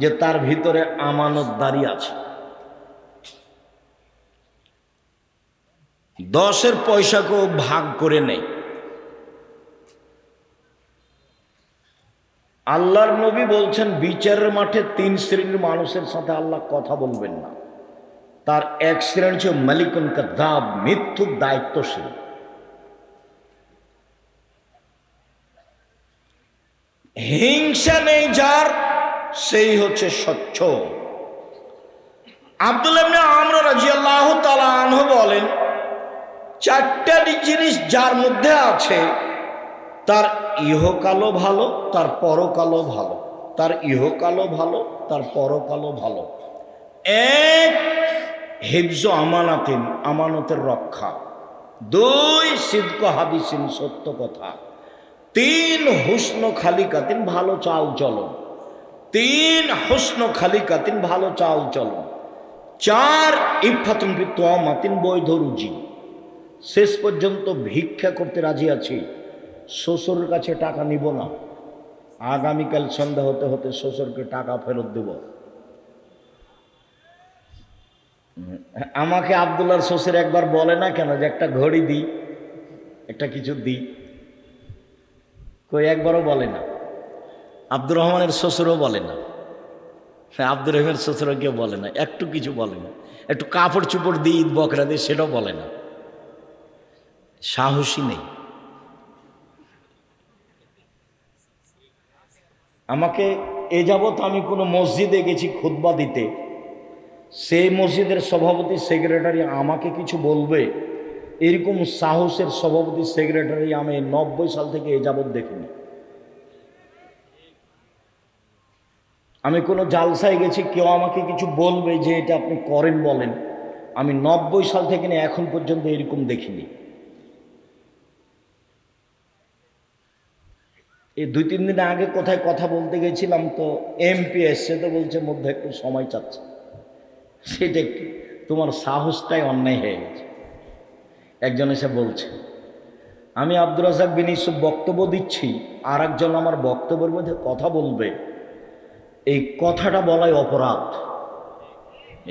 যে তার ভিতরে আমানতদারি আছে। 10-এর পয়সাকেও ভাগ করে নেয়। আল্লাহর নবী বলছেন বিচারের মাঠে 3 শ্রেণীর মানুষের সাথে আল্লাহ কথা বলবেন না। তার এক শ্রেণী হচ্ছে মালিকুন কাযাব, মিথ্যুক দায়িত্বশীল। হিংসা নেই যার, সেই হচ্ছে স্বচ্ছ। আব্দুল্লাহ ইবনে আমর রাদিয়াল্লাহু তাআলা আনহু বলেন, 4টা জিনিস যার মধ্যে আছে তার ইহকালও ভালো, তার পরকালও ভালো। তার ইহকালও ভালো, তার পরকালও ভালো। 1 হিফজ আমানাতিন, আমানতের রক্ষা। 2 সিদক হাদিসিন, সত্য কথা। 3 হুসন খালিকাতিন, ভালো চাল চলন। 3 হুসন খালিকাতিন, ভালো চাল চলন। 4 ইফাতুন ফি তুআমাতিন, বৈধ রুজি। শেষ পর্যন্ত ভিক্ষা করতে রাজি আছি, শ্বশুরের কাছে টাকা নিব না, আগামীকাল সন্ধ্যা হতে হতে শ্বশুরকে টাকা ফেরত দেব। আমাকে আব্দুল্লাহর শ্বশুর একবার বলে না কেন যে একটা ঘড়ি দিই, একটা কিছু দিই? কই একবারও বলে না। আব্দুর রহমানের শ্বশুরও বলে না, আব্দুর রহমানের শ্বশুরও কেউ বলে না, একটু কিছু বলে না। একটু কাপড় চুপড় দিই, ঈদ বকরা দিই, সেটাও বলে না। সাহসী নেই। আমাকে এ যাবৎ আমি কোনো মসজিদে গেছি খুতবা দিতে, সেই মসজিদের সভাপতি সেক্রেটারি আমাকে কিছু বলবে এরকম সাহসের সভাপতি সেক্রেটারি আমি 90 সাল থেকে এ যাবৎ দেখিনি। আমি কোনো জালসায় গেছি, কেউ আমাকে কিছু বলবে যে এটা আপনি করেন বলেন, আমি 90 সাল থেকে নিয়ে এখন পর্যন্ত এরকম দেখিনি। এই 2-3 দিন আগে কোথায় কথা বলতে গেছিলাম, তো এমপি এসছে, তো বলছে মধ্যে একটু সময় চাচ্ছে। সেটা একটু তোমার সাহসটাই অন্যায় হয়ে গেছে। একজন এসে বলছে আমি আব্দুর রাজ্জাক বিন ইউসুফ বক্তব্য দিচ্ছি, আর একজন আমার বক্তব্যের মধ্যে কথা বলবে, এই কথাটা বলাই অপরাধ,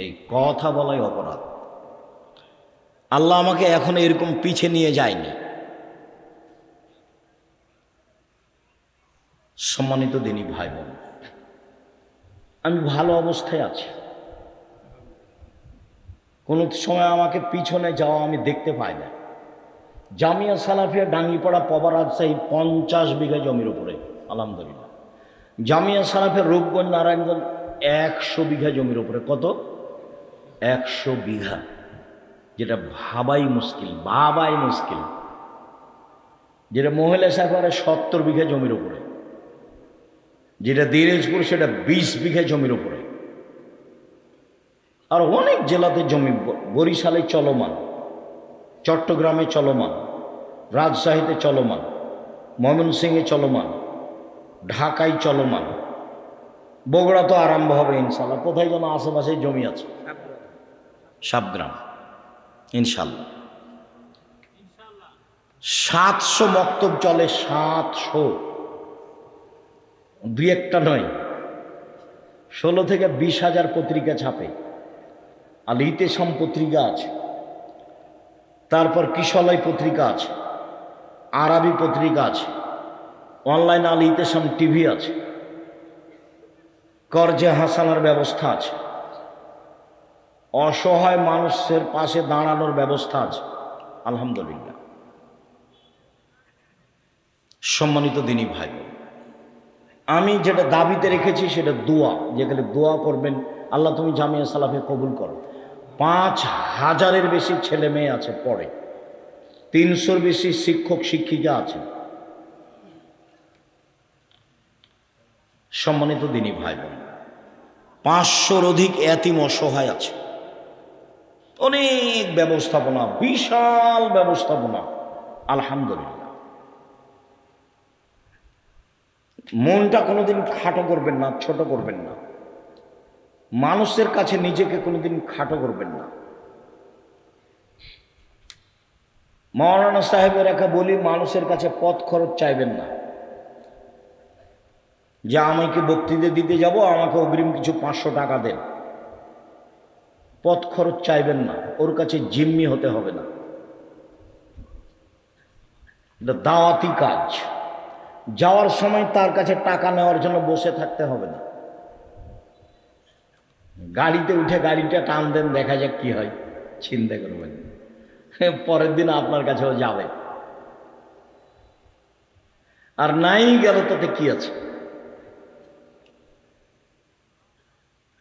এই কথা বলাই অপরাধ। আল্লাহ আমাকে এখন এরকম পিছে নিয়ে যায়নি। সম্মানিত দিনী ভাই বোন, আমি ভালো অবস্থায় আছি। কোনো সময় আমাকে পিছনে যাওয়া আমি দেখতে পাই না। জামিয়া সালাফিয়া ডাঙ্গিপাড়া পবা রাজশাহী 50 বিঘা জমির উপরে, আলহামদুলিল্লাহ। জামিয়া সালাফিয়া রূপগঞ্জ নারায়ণগঞ্জ 100 বিঘা জমির উপরে। কত? 100 বিঘা, যেটা ভাবাই মুশকিল, ভাবাই মুশকিল। যেটা মহিলা শাখারে 70 বিঘা জমির উপরে, যেটা দিনাজপুর সেটা 20 বিঘা জমির উপরে। আর অনেক জেলাতে জমি, বরিশালে চলমান, চট্টগ্রামে চলমান, রাজশাহীতে চলমান, ময়মনসিংহে চলমান, ঢাকায় চলমান, বগুড়া তো আরম্ভ হবে ইনশাল্লাহ। কোথায় যেন আশেপাশে জমি আছে, সাবগ্রাম, ইনশাল্লাহ। 700 মক্তব চলে, 700, দুই একটা নয়, 16 থেকে 20,000 পত্রিকা ছাপে। আল ইতেসাম পত্রিকা আছে, তারপর কিশলয় পত্রিকা আছে, আরবি পত্রিকা আছে, অনলাইন আল ইতেসাম টিভি আছে, করজে হাসানার ব্যবস্থা আছে, অসহায় মানুষের পাশে দাঁড়ানোর ব্যবস্থা আছে, আলহামদুলিল্লাহ। সম্মানিত দিনী ভাই, আমি যেটা দাবিতে রেখেছি সেটা দোয়া, যেখানে দোয়া করবেন আল্লাহ তুমি জামিয়া সালাফে কবুল করো। 5,000-এর বেশি ছেলে মেয়ে আছে পড়ে, 300-র বেশি শিক্ষক শিক্ষিকা আছে। সম্মানিত দিনী ভাই বোন, 500-র অধিক এতিম অসহায় আছে। অনেক ব্যবস্থাপনা, বিশাল ব্যবস্থাপনা, আলহামদুলিল্লাহ। মনটা কোনোদিন খাটো করবেন না, ছোট করবেন না। মানুষের কাছে নিজেকে কোনোদিন খাটো করবেন না। মাওলানা সাহেবের একা বলি, মানুষের কাছে পথ খরচ চাইবেন না, যে আমাকে বক্তৃতা দিতে যাব, আমাকে অগ্রিম কিছু 500 টাকা দেন। পথ খরচ চাইবেন না, ওর কাছে জিম্মি হতে হবে না। এটা দাওয়াতি কাজ। যাওয়ার সময় তার কাছে টাকা নেওয়ার জন্য বসে থাকতে হবে না। গাড়িতে উঠে গাড়িটা টান দেন, দেখা যাক কি হয়, চিন্তা করবেন, পরের দিন আপনার কাছেও যাবে। আর নাই গেল তাতে কি আছে।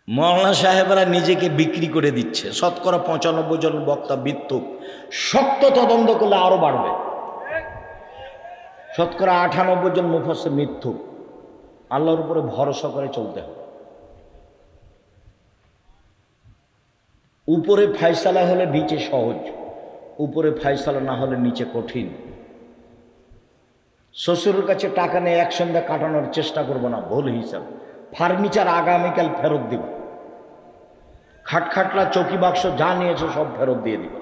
মাওলানা সাহেবরা নিজেকে বিক্রি করে দিচ্ছে। 95% জন বক্তা মিথ্যুক। শক্ত তদন্ত করলে আরো বাড়বে। 98% জন মুফাসসির মিথ্যুক। আল্লাহর উপরে ভরসা করে চলতে হবে। উপরে ফায়সালা হলে নিচে সহজ, উপরে ফায়সালা না হলে নিচে কঠিন। শ্বশুরের কাছে টাকা নিয়ে এক সন্ধ্যা কাটানোর চেষ্টা করবো না, ভুল হিসাব। ফার্নিচার আগামীকাল ফেরত দিব। খাটখাটলা চৌকি বাক্স যা নিয়েছে সব ফেরত দিয়ে দিব।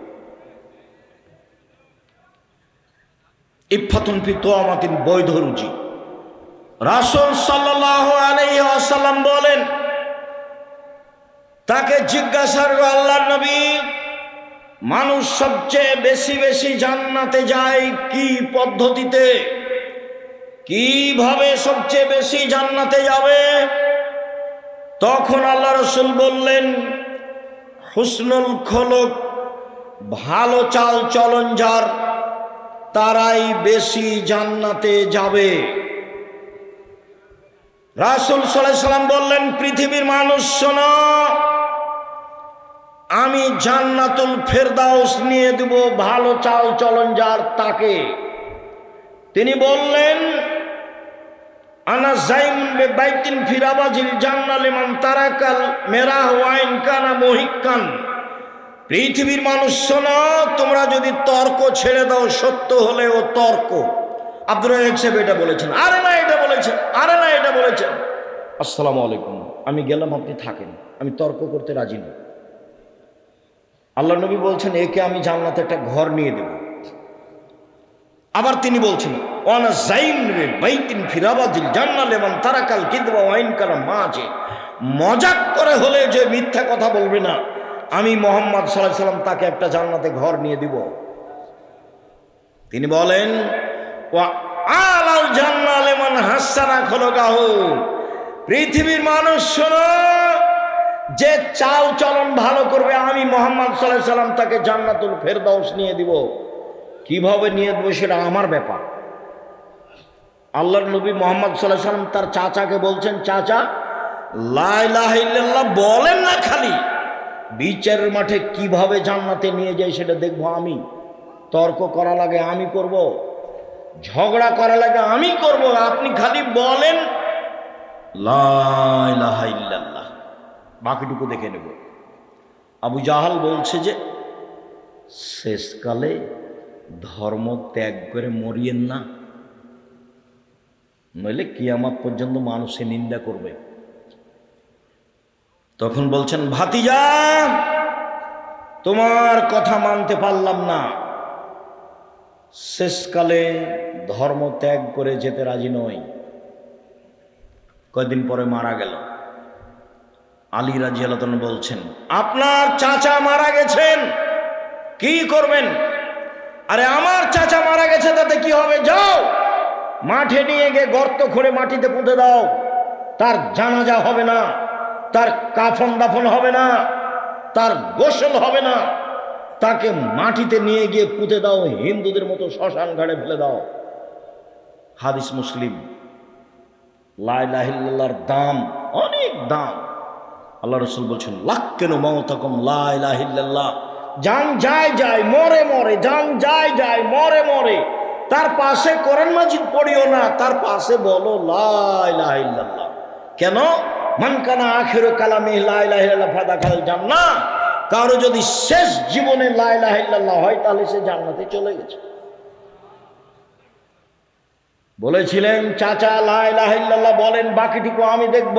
ইফাতুন ফি তোয়ামাতিন, বৈধ রুজি। রাসূল সাল্লাল্লাহু আলাইহি ওয়াসাল্লাম বলেন, তাকে জিজ্ঞাসা করল, আল্লাহর নবী, মানুষ সবচেয়ে বেশি বেশি জান্নাতে যায় কি পদ্ধতিতে, কিভাবে সবচেয়ে বেশি জান্নাতে যাবে? তখন আল্লাহ রাসূল বললেন, হুসনুল খুলুক, ভালো চাল চলন যার, তারাই বেশি জান্নাতে যাবে। রাসূল সাল্লাল্লাহু আলাইহি ওয়াসাল্লাম বললেন, পৃথিবীর মানুষ শোনো, আমি জান্নাতুল ফেরদাউস নিয়ে দেব ভালো চাল চলন যার তাকে। তিনি বললেন, আনা যাইমুন বিবাইতিন ফি রাবাজিল জান্নাহ লিমান তারাকাল মেরাহ ওয়া ইন কানা মুহিক্কান। পৃথিবীর মানুষ শোনো, তোমরা যদি তর্ক ছেড়ে দাও, সত্য হলেও তর্ক। আব্দুর রাজ্জাক সাহেব এটা বলেছেন, আরে না এটা বলেছেন, আরে না এটা বলেছেন। আসসালামু আলাইকুম, আমি গেলাম, আপনি থাকেন, আমি তর্ক করতে রাজি নই। আল্লাহ নবী বলছেন, একে আমি জান্নাতে একটা ঘর নিয়ে দেব। আবার তিনি বলছেন, ওয়ানা যাইমুন বিবাইতিন ফি রাবাজিল জান্নাহ লিমান তারাকাল কিযবা ওয়া ইন কানা মাজি। মজাক করে হলে যে মিথ্যা কথা বলবে না, আমি মুহাম্মদ সাল্লাল্লাহু আলাইহি সাল্লাম তাকে একটা জান্নাতে ঘর নিয়ে দিব। তিনি বলেন, ওয়া আলাল জান্নাহ লিমান হাসানা খুলুকাহু। পৃথিবীর মানুষ শোনো, যে চাল চলন ভালো করবে, আমি মুহাম্মদ সাল্লাল্লাহু আলাইহি সাল্লাম তাকে জান্নাতুল ফেরদাউস নিয়ে দিব। কিভাবে নিয়ে দেবো সেটা আমার ব্যাপার। আল্লাহর নবী মুহাম্মদ সাল্লাল্লাহু আলাইহি সাল্লাম তার চাচাকে বলছেন, চাচা লা ইলাহা ইল্লাল্লাহ বলেন না, খালি বিচারের মাঠে কিভাবে জান্নাতে নিয়ে যায় সেটা দেখবো আমি। তর্ক করা লাগে আমি করব, ঝগড়া করা লাগে আমি করব, আপনি খালি বলেন লা ইলাহা ইল্লাল্লাহ, বাকিটুকু দেখে নেব। আবু জাহাল বলছে যে শেষকালে ধর্ম ত্যাগ করে মরিয়েন না, নইলে কিয়ামত পর্যন্ত মানুষে নিন্দা করবে। তখন বলছেন, ভাতিজা তোমার কথা মানতে পারলাম না, শেষকালে ধর্ম ত্যাগ করে যেতে রাজি নই। কয়েকদিন পরে মারা গেল। আলী রাদিয়াল্লাহু তাআলা বলছেন, আপনার চাচা মারা গেছেন, কি করবেন? আরে আমার চাচা মারা গেছে, তাতে কি হবে? যাও মাঠে নিয়ে গিয়ে গর্ত খুঁড়ে মাটিতে পুঁতে দাও। তার জানাজা হবে না, তার কাফন দাফন হবে না, তার গোসল হবে না, তাকে মাটিতে নিয়ে গিয়ে পুঁতে দাও, হিন্দুদের মতো শ্মশান ঘাটে ফেলে দাও। হাদিস মুসলিম। লা ইলাহা ইল্লাল্লাহর দাম অনেক দাম। আল্লাহ রাসূল বলছেন, লাক্কিনু মাউতাকুম লা ইলাহা ইল্লাল্লাহ। জান যায় যায় মরে মরে, জান যায় যায় মরে মরে, তার পাশে কোরআন মাজিদ পড়িও না, তার পাশে বলো লা ইলাহা ইল্লাল্লাহ। কেন? মান কানা আখিরু কালামি লা ইলাহা ইল্লাল্লাহ ফাদাখাল জান্নাহ। কারো যদি শেষ জীবনে লা ইলাহা ইল্লাল্লাহ হয়, তাহলে সে জান্নাতে চলে গেছে। বলেছিলেন, চাচা লা ইলাহা ইল্লাল্লাহ বলেন, বাকিটুকু আমি দেখব।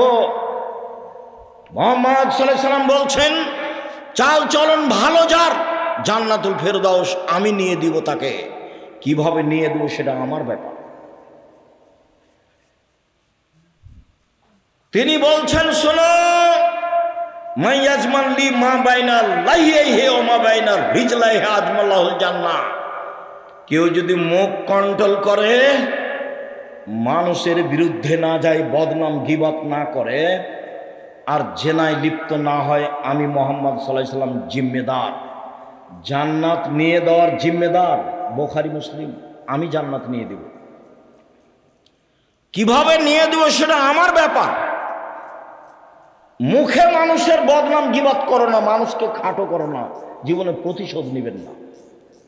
মুহাম্মদ সাল্লাল্লাহু আলাইহি সাল্লাম বলছেন, চাল চলন ভালো যার, জান্নাতুল ফেরদাউস আমি নিয়ে দিব তাকে। কিভাবে নিয়ে দেব সেটা আমার ব্যাপার। তিনি বলছেন, শোনো, মাইয়াজমান লি মা বাইনা লাহিহি ওয়া মা বাইনা রিজলাইহি আজমাল্লাহুল জান্নাহ। কেউ যদি মুখ কন্ট্রোল করে, মানুষের বিরুদ্ধে না যায়, বদনাম গীবত না করে, আর জেনায় লিপ্ত না হয়, আমি মুহাম্মদ সাল্লাল্লাহু আলাইহি সাল্লাম জিম্মেদার। জান্নাত নিয়ে দেওয়ার জিম্মেদার বুখারী মুসলিম। আমি জান্নাত নিয়ে দেব। কিভাবে নিয়ে দেব সেটা আমার ব্যাপার। মুখে মানুষের বদনাম গীবত করো না, মানুষকে খাটো করো না, জীবনে প্রতিশোধ নেবেন না।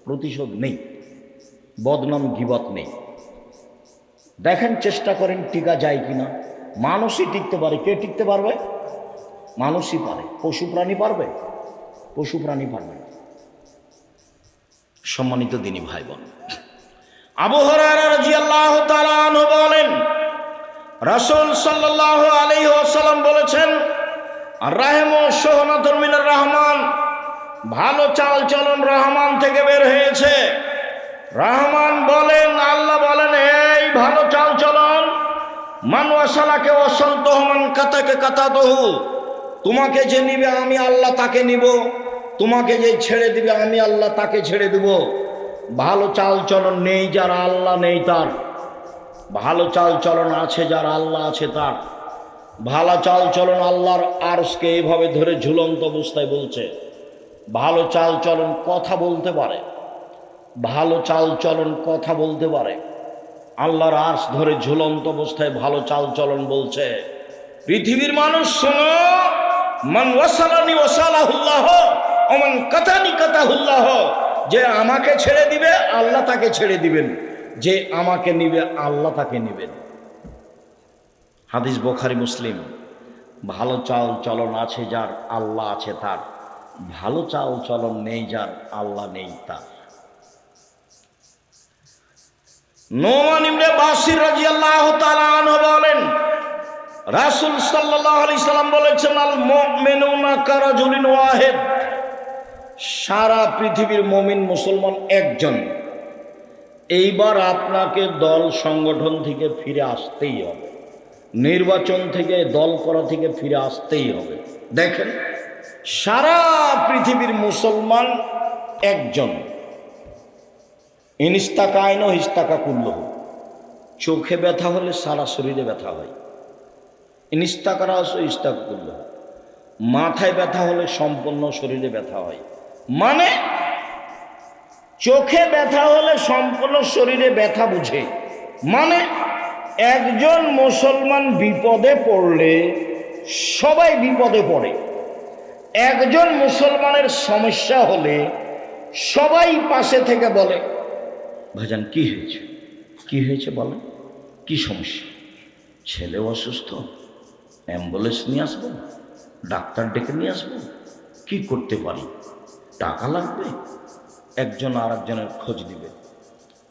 প্রতিশোধ নেই, বদনাম গীবত নেই। দেখেন, চেষ্টা করেন টিকা যায় কিনা। মানুষই টিকতে পারে, কে টিকতে পারবে? মানুষই পারে। পশু প্রাণী পারবে? পশু প্রাণী পারবে না। সম্মানিত দিনী ভাই বোন, আবু হুরায়রা রাদিয়াল্লাহু তাআলা আনহু বলেন, রাসূল সাল্লাল্লাহু আলাইহি ওয়াসাল্লাম বলেছেন, আর-রাহমু শুহনাতুন মিনার রহমান। ভালো চাল চলন রহমান থেকে বের হয়েছে। রহমান বলেন, আল্লাহ বলেন, এই ভালো চাল চলন, মান ওয়াসালাকে ওয়াসালতুহু, মান কাতাকে কাতাতুহু। তোমাকে যে নিবে আমি আল্লাহ তাকে নিব, তোমাকে যে ছেড়ে দিবে আমি আল্লাহ তাকে ছেড়ে দেব। ভালো চাল চলন নেই যার আল্লাহ নেই তার, ভালো চাল চলন আছে যার আল্লাহ আছে তার। ভালো চাল চলন আল্লাহর আরশকে এইভাবে ধরে ঝুলন্ত অবস্থায় বলছে। ভালো চাল চলন কথা বলতে পারে, ভালো চাল চলন কথা বলতে পারে। আল্লাহর আরশ ধরে ঝুলন্ত অবস্থায় ভালো চাল চলন বলছে। পৃথিবীর মানুষ শোনো, মান ওয়াসালানি ওয়াসালাহুল্লাহ ওয়া মান কাতানি কাতাহুল্লাহ। যে আমাকে ছেড়ে দিবে আল্লাহ তাকে ছেড়ে দিবেন, যে আমাকে নিবে আল্লাহ তাকে নেবেন। হাদিস বুখারী মুসলিম। ভালো চাল চলন আছে যার আল্লাহ আছে তার, ভালো চাল চলন নেই যার আল্লাহ নেই তার। নোমান ইবনে বাশির রাদিয়াল্লাহু তাআলা আনহু বলেন, রাসূল সাল্লাল্লাহু আলাইহি সাল্লাম বলেছেন, আল মুমিনুনা কারাজুলিন ওয়াহিদ। সারা পৃথিবীর মুমিন মুসলমান একজন। এইবার আপনাকে দল সংগঠন থেকে ফিরে আসতেই হবে, নির্বাচন থেকে দল করা থেকে ফিরে আসতেই হবে। দেখেন, সারা পৃথিবীর মুসলমান একজন। ইনিস্তাকা আইন হিস্তাকা কুল্লহ। চোখে ব্যথা হলে সারা শরীরে ব্যথা হয়। ইনিস্তাকারা আসো ইস্তাকা কুল্লহ। মাথায় ব্যথা হলে সম্পূর্ণ শরীরে ব্যথা হয়। মানে চোখে ব্যথা হলে সম্পূর্ণ শরীরে ব্যথা বুঝে। মানে একজন মুসলমান বিপদে পড়লে সবাই বিপদে পড়ে। একজন মুসলমানের সমস্যা হলে সবাই পাশে থেকে বলে, ভাইজান কি হয়েছে, কি হয়েছে বলেন, কি সমস্যা? ছেলে অসুস্থ, অ্যাম্বুলেন্স নিয়ে আসবো, ডাক্তার ডেকে নিয়ে আসবো, কি করতে পারি, টাকা লাগবে, একজন আর একজনের খোঁজ দিবে।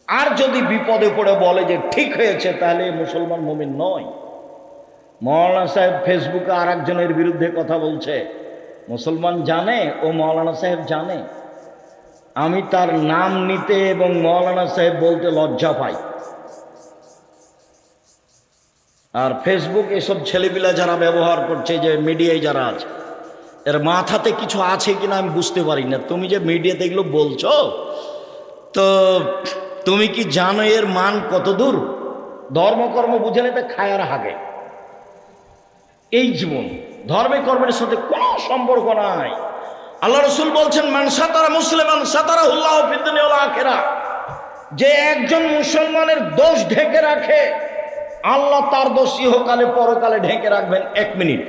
আর যদি বিপদে পড়ে বলে যে ঠিক হয়েছে, তাহলে মুসলমান মুমিন নয়। মৌলানা সাহেব ফেসবুকে আর একজনের বিরুদ্ধে কথা বলছে, মুসলমান জানে ও মৌলানা সাহেব জানে। আমি তার নাম নিতে এবং মৌলানা সাহেব বলতে লজ্জা পাই। আর ফেসবুক এসব ছেলেপিলা যারা ব্যবহার করছে, যে মিডিয়ায় যারা আছে, এর মাথাতে কিছু আছে কিনা আমি বুঝতে পারি না। তুমি যে মিডিয়াতে এগুলো বলছো, তো তুমি কি জানো এর মান কত দূর? ধর্মকর্ম বুঝে নিতে খায়ার হাগে। এই জীবন ধর্মে কর্মের সাথে কোনো সম্পর্ক নাই। আল্লাহ রসুল বলছেন, মান সাতারা মুসলিমান সাতারাহুল্লাহ ফিদ দুনিয়া ওয়াল আখিরাহ, যে একজন মুসলমানের দোষ ঢেকে রাখে, আল্লাহ তার দোষ ইহকালে পরকালে ঢেকে রাখবেন। 1 মিনিট,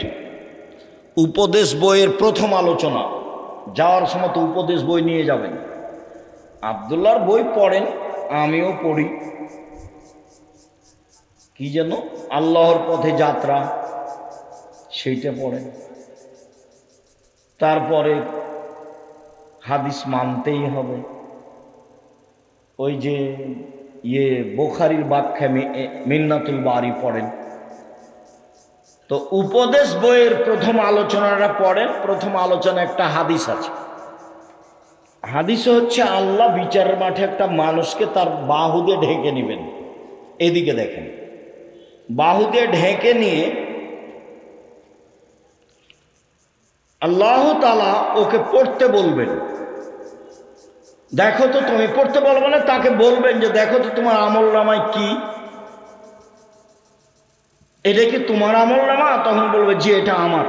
উপদেশ বইয়ের প্রথম আলোচনা, যাওয়ার সময় তো উপদেশ বই নিয়ে যাবেন। আব্দুল্লাহর বই পড়েন, আমিও পড়ি। কি যেন আল্লাহর পথে যাত্রা, সেইটা পড়েন। তারপরে হাদিস মানতেই হবে। ওই যে বুখারীর ব্যাখ্যা মিন্নাতুল বারি পড়েন। তো উপদেশ বইয়ের প্রথম আলোচনাটা পড়েন। প্রথম আলোচনা একটা হাদিস আছে। হাদিস হচ্ছে, আল্লাহ বিচারের মাঠে একটা মানুষকে তার বাহু দিয়ে ঢেকে নেবেন। এদিকে দেখেন, বাহু দিয়ে ঢেকে নিয়ে আল্লাহ তাআলা ওকে পড়তে বলবেন। দেখো তো, তুমি পড়তে বলবে না, তাকে বলবেন যে দেখো তো তোমার আমল নামায় কি, এটা কি তোমার আমল নামা? তখন বলবে জি এটা আমার।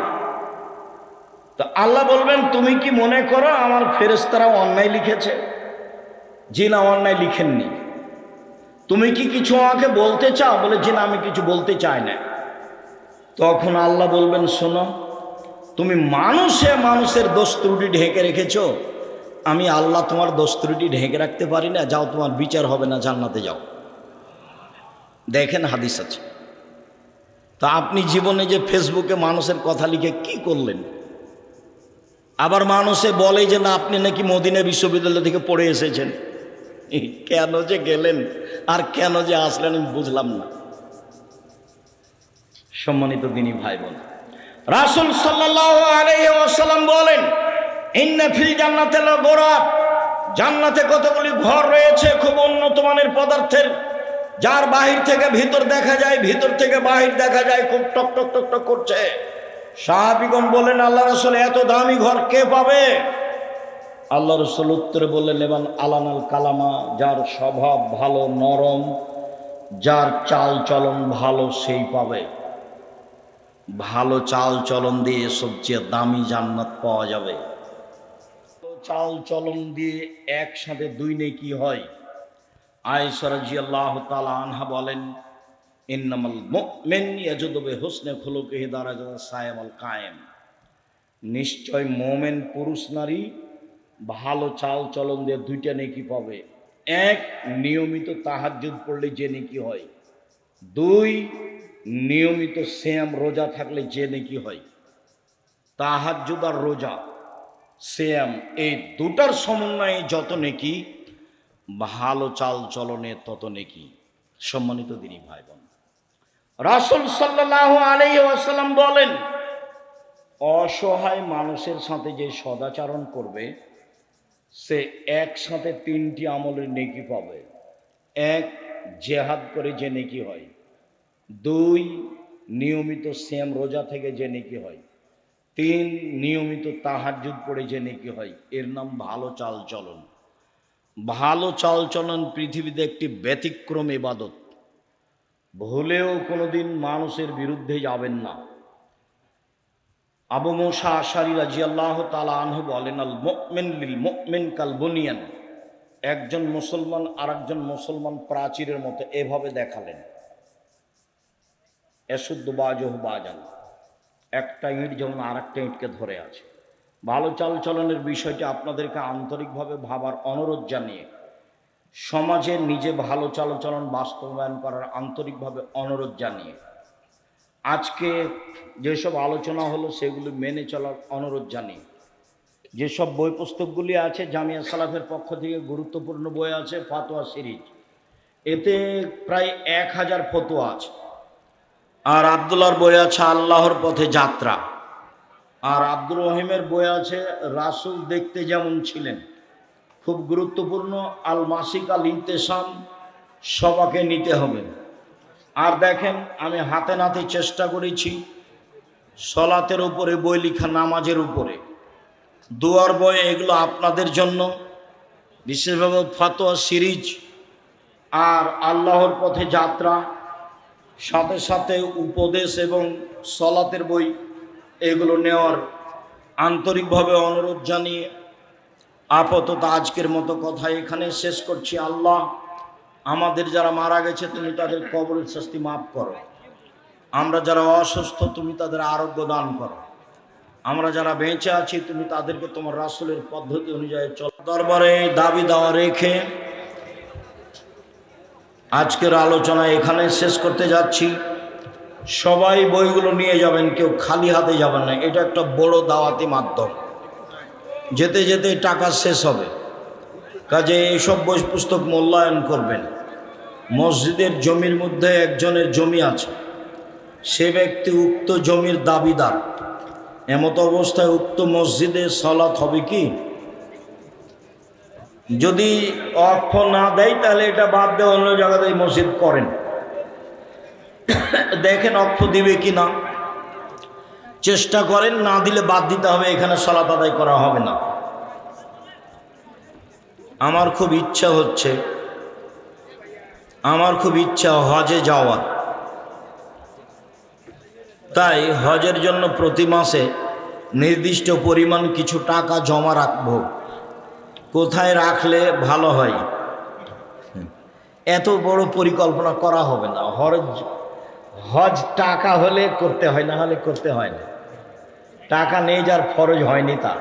তো আল্লাহ বলবেন, তুমি কি মনে করো আমার ফেরেশতারা অন্যায় লিখেছে? জি না, অন্যায় লিখেননি। তুমি কি কিছু আমাকে বলতে চাও? বলে জি না, আমি কিছু বলতে চাই না। তখন আল্লাহ বলবেন, শোনো, তুমি মানুষের দোষ ত্রুটি ঢেকে রেখেছো, আমি আল্লাহ তোমার দোষ ত্রুটি ঢেকে রাখতে পারি না, যাও তোমার বিচার হবে না, জান্নাতে যাও। দেখেন হাদিস আছে। তা আপনি জীবনে যে ফেসবুকে মানুষের কথা লিখে কি করলেন? আবার মানুষে বলে যে না, আপনি নাকি মদিনা বিশ্ববিদ্যালয় থেকে পড়ে এসেছেন। কেন যে গেলেন আর কেন যে আসলেন আমি বুঝলাম না। সম্মানিত দিনী ভাই বোন, রাসূল সাল্লাল্লাহু আলাইহি ওয়াসাল্লাম বলেন, ইন্না ফিল জান্নাতি লাগুরাব, জান্নাতে কতগুলি ঘর রয়েছে খুব উন্নত মানের পদার্থের, যার বাহির থেকে ভিতর দেখা যায়, ভিতর থেকে বাহির দেখা যায়, খুব টক টক টক টক করছে। সাহাবীগণ বলেন, আল্লাহ রাসূল এত দামি ঘর কে পাবে? আল্লাহ রাসূল উত্তরে বললেন, এমান আলানাল কালামা, যার স্বভাব ভালো নরম, যার চাল চলন ভালো সেই পাবে। ভালো চাল চলন দিয়ে সবচেয়ে দামি জান্নাত পাওয়া যাবে। চাল চলন দিয়ে একসাথে 2 নেকি হয়। আয়েশা রাদিয়াল্লাহু তাআলা আনহা বলেন, ইন্নামাল মুমিন ইয়াজুদু বিহুসনি খুলুকিহি দারাজাতাস সায়ামাল কায়েম, নিশ্চয় মুমিন পুরুষ নারী ভালো চাল চলন দিয়ে 2টা নেকি পাবে। 1, নিয়মিত তাহাজ্জুদ পড়লে যে নেকি হয়। 2, নিয়মিত সিয়াম রোজা থাকলে যে নেকি হয়। তাহাজ্জুদ আর রোজা, সিয়াম, এই 2টার সমন্বয়ে যত নেকি, ভালো চাল চলনে তত নেকি। সম্মানিত দিনী ভাই বোন, রাসূল সাল্লাল্লাহু আলাইহি ওয়াসাল্লাম বলেন, অসহায় মানুষের সাথে যে সদাচরণ করবে সে একসাথে 3টি আমলের নেকি পাবে। 1, জিহাদ করে যে নেকি হয়। 2, নিয়মিত সিয়াম রোজা থেকে যে নেকি হয়। 3, নিয়মিত তাহাজ্জুদ পড়ে যে নেকি হয়। এর নাম ভালো চাল চলন। ভালো চাল চলন পৃথিবীতে একটি ব্যতিক্রম ইবাদত। ভুলেও কোনোদিন মানুষের বিরুদ্ধে যাবেন না। আবু মুসা আশআরী রাদিয়াল্লাহু তাআলা আনহু বলেন, আল মুমিন লিল মুমিন কাল বুনিয়ান, একজন মুসলমান আরেকজন মুসলমান প্রাচীরের মতো। এভাবে দেখালেন, এসুদ্দু বাজহু বাজান, একটা ইট যেমন আরেকটা ইটকে ধরে আছে। ভালো চাল চলনের বিষয়টি আপনাদেরকে আন্তরিকভাবে ভাবার অনুরোধ জানিয়ে, সমাজে নিজে ভালো চালচলন বাস্তবায়ন করার আন্তরিকভাবে অনুরোধ জানিয়ে, আজকে যেসব আলোচনা হলো সেগুলি মেনে চলার অনুরোধ জানিয়ে, যেসব বই পুস্তকগুলি আছে জামিয়া সালাফের পক্ষ থেকে গুরুত্বপূর্ণ বই আছে ফাতোয়া সিরিজ, এতে প্রায় 1000 ফতোয়া আছে। আর আব্দুল্লাহর বই আছে আল্লাহর পথে যাত্রা, আর আব্দুর রহিমের বই আছে রাসূল দেখতে যেমন ছিলেন। খুব গুরুত্বপূর্ণ। আল মাসিক আল ইন্তেসাম সবাকে নিতে হবে। আর দেখেন, আমি হাতে নাতে চেষ্টা করেছি সলাতের উপরে বই লেখা, নামাজের উপরে, দুয়ার বই, এগুলো আপনাদের জন্য বিশেষভাবে ফাতোয়া সিরিজ আর আল্লাহর পথে যাত্রা, সাথে সাথে উপদেশ এবং সলাতের বই, এগুলো নেওয়ার আন্তরিকভাবে অনুরোধ জানিয়ে আপাতত আজকের মতো কথা এখানে শেষ করছি। আল্লাহ আমাদের যারা মারা গেছে তুমি তাদের কবরের শাস্তি মাফ করো, আমরা যারা অসুস্থ তুমি তাদের আরোগ্য দান করো, আমরা যারা বেঁচে আছি তুমি তাদেরকে তোমার রাসূলের পদ্ধতি অনুযায়ী চল। দরবারে দাবি দাওয়া রেখে আজকের আলোচনা এখানে শেষ করতে যাচ্ছি। সবাই বইগুলো নিয়ে যাবেন, কেউ খালি হাতে যাবেন না। এটা একটা বড় দাওয়াতি মাধ্যম, যেতে যেতে টাকা শেষ হবে, কাজে এইসব বই পুস্তক মূল্যায়ন করবেন। মসজিদের জমির মধ্যে একজনের জমি আছে, সে ব্যক্তি উক্ত জমির দাবিদার। এমত অবস্থায় উক্ত মসজিদে সালাত হবে কি? যদি অক্ষ না দেয় তাহলে এটা বাদ দিয়ে অন্য জায়গাতে মসজিদ করেন, দেখেন অক্ষ দিবে কি না, চেষ্টা করেন, না দিলে বাদ দিতে হবে, এখানে সালাত আদায় করা হবে না। আমার খুব ইচ্ছা হজে যাওয়ার, তাই হজের জন্য প্রতি মাসে নির্দিষ্ট পরিমাণ কিছু টাকা জমা রাখব। কোথায় রাখলে ভালো হয়? এত বড় পরিকল্পনা করা হবে না। হজ টাকা হলে করতে হয়, না হলে করতে হয় না। টাকা নেই যার ফরজ হয়নি তার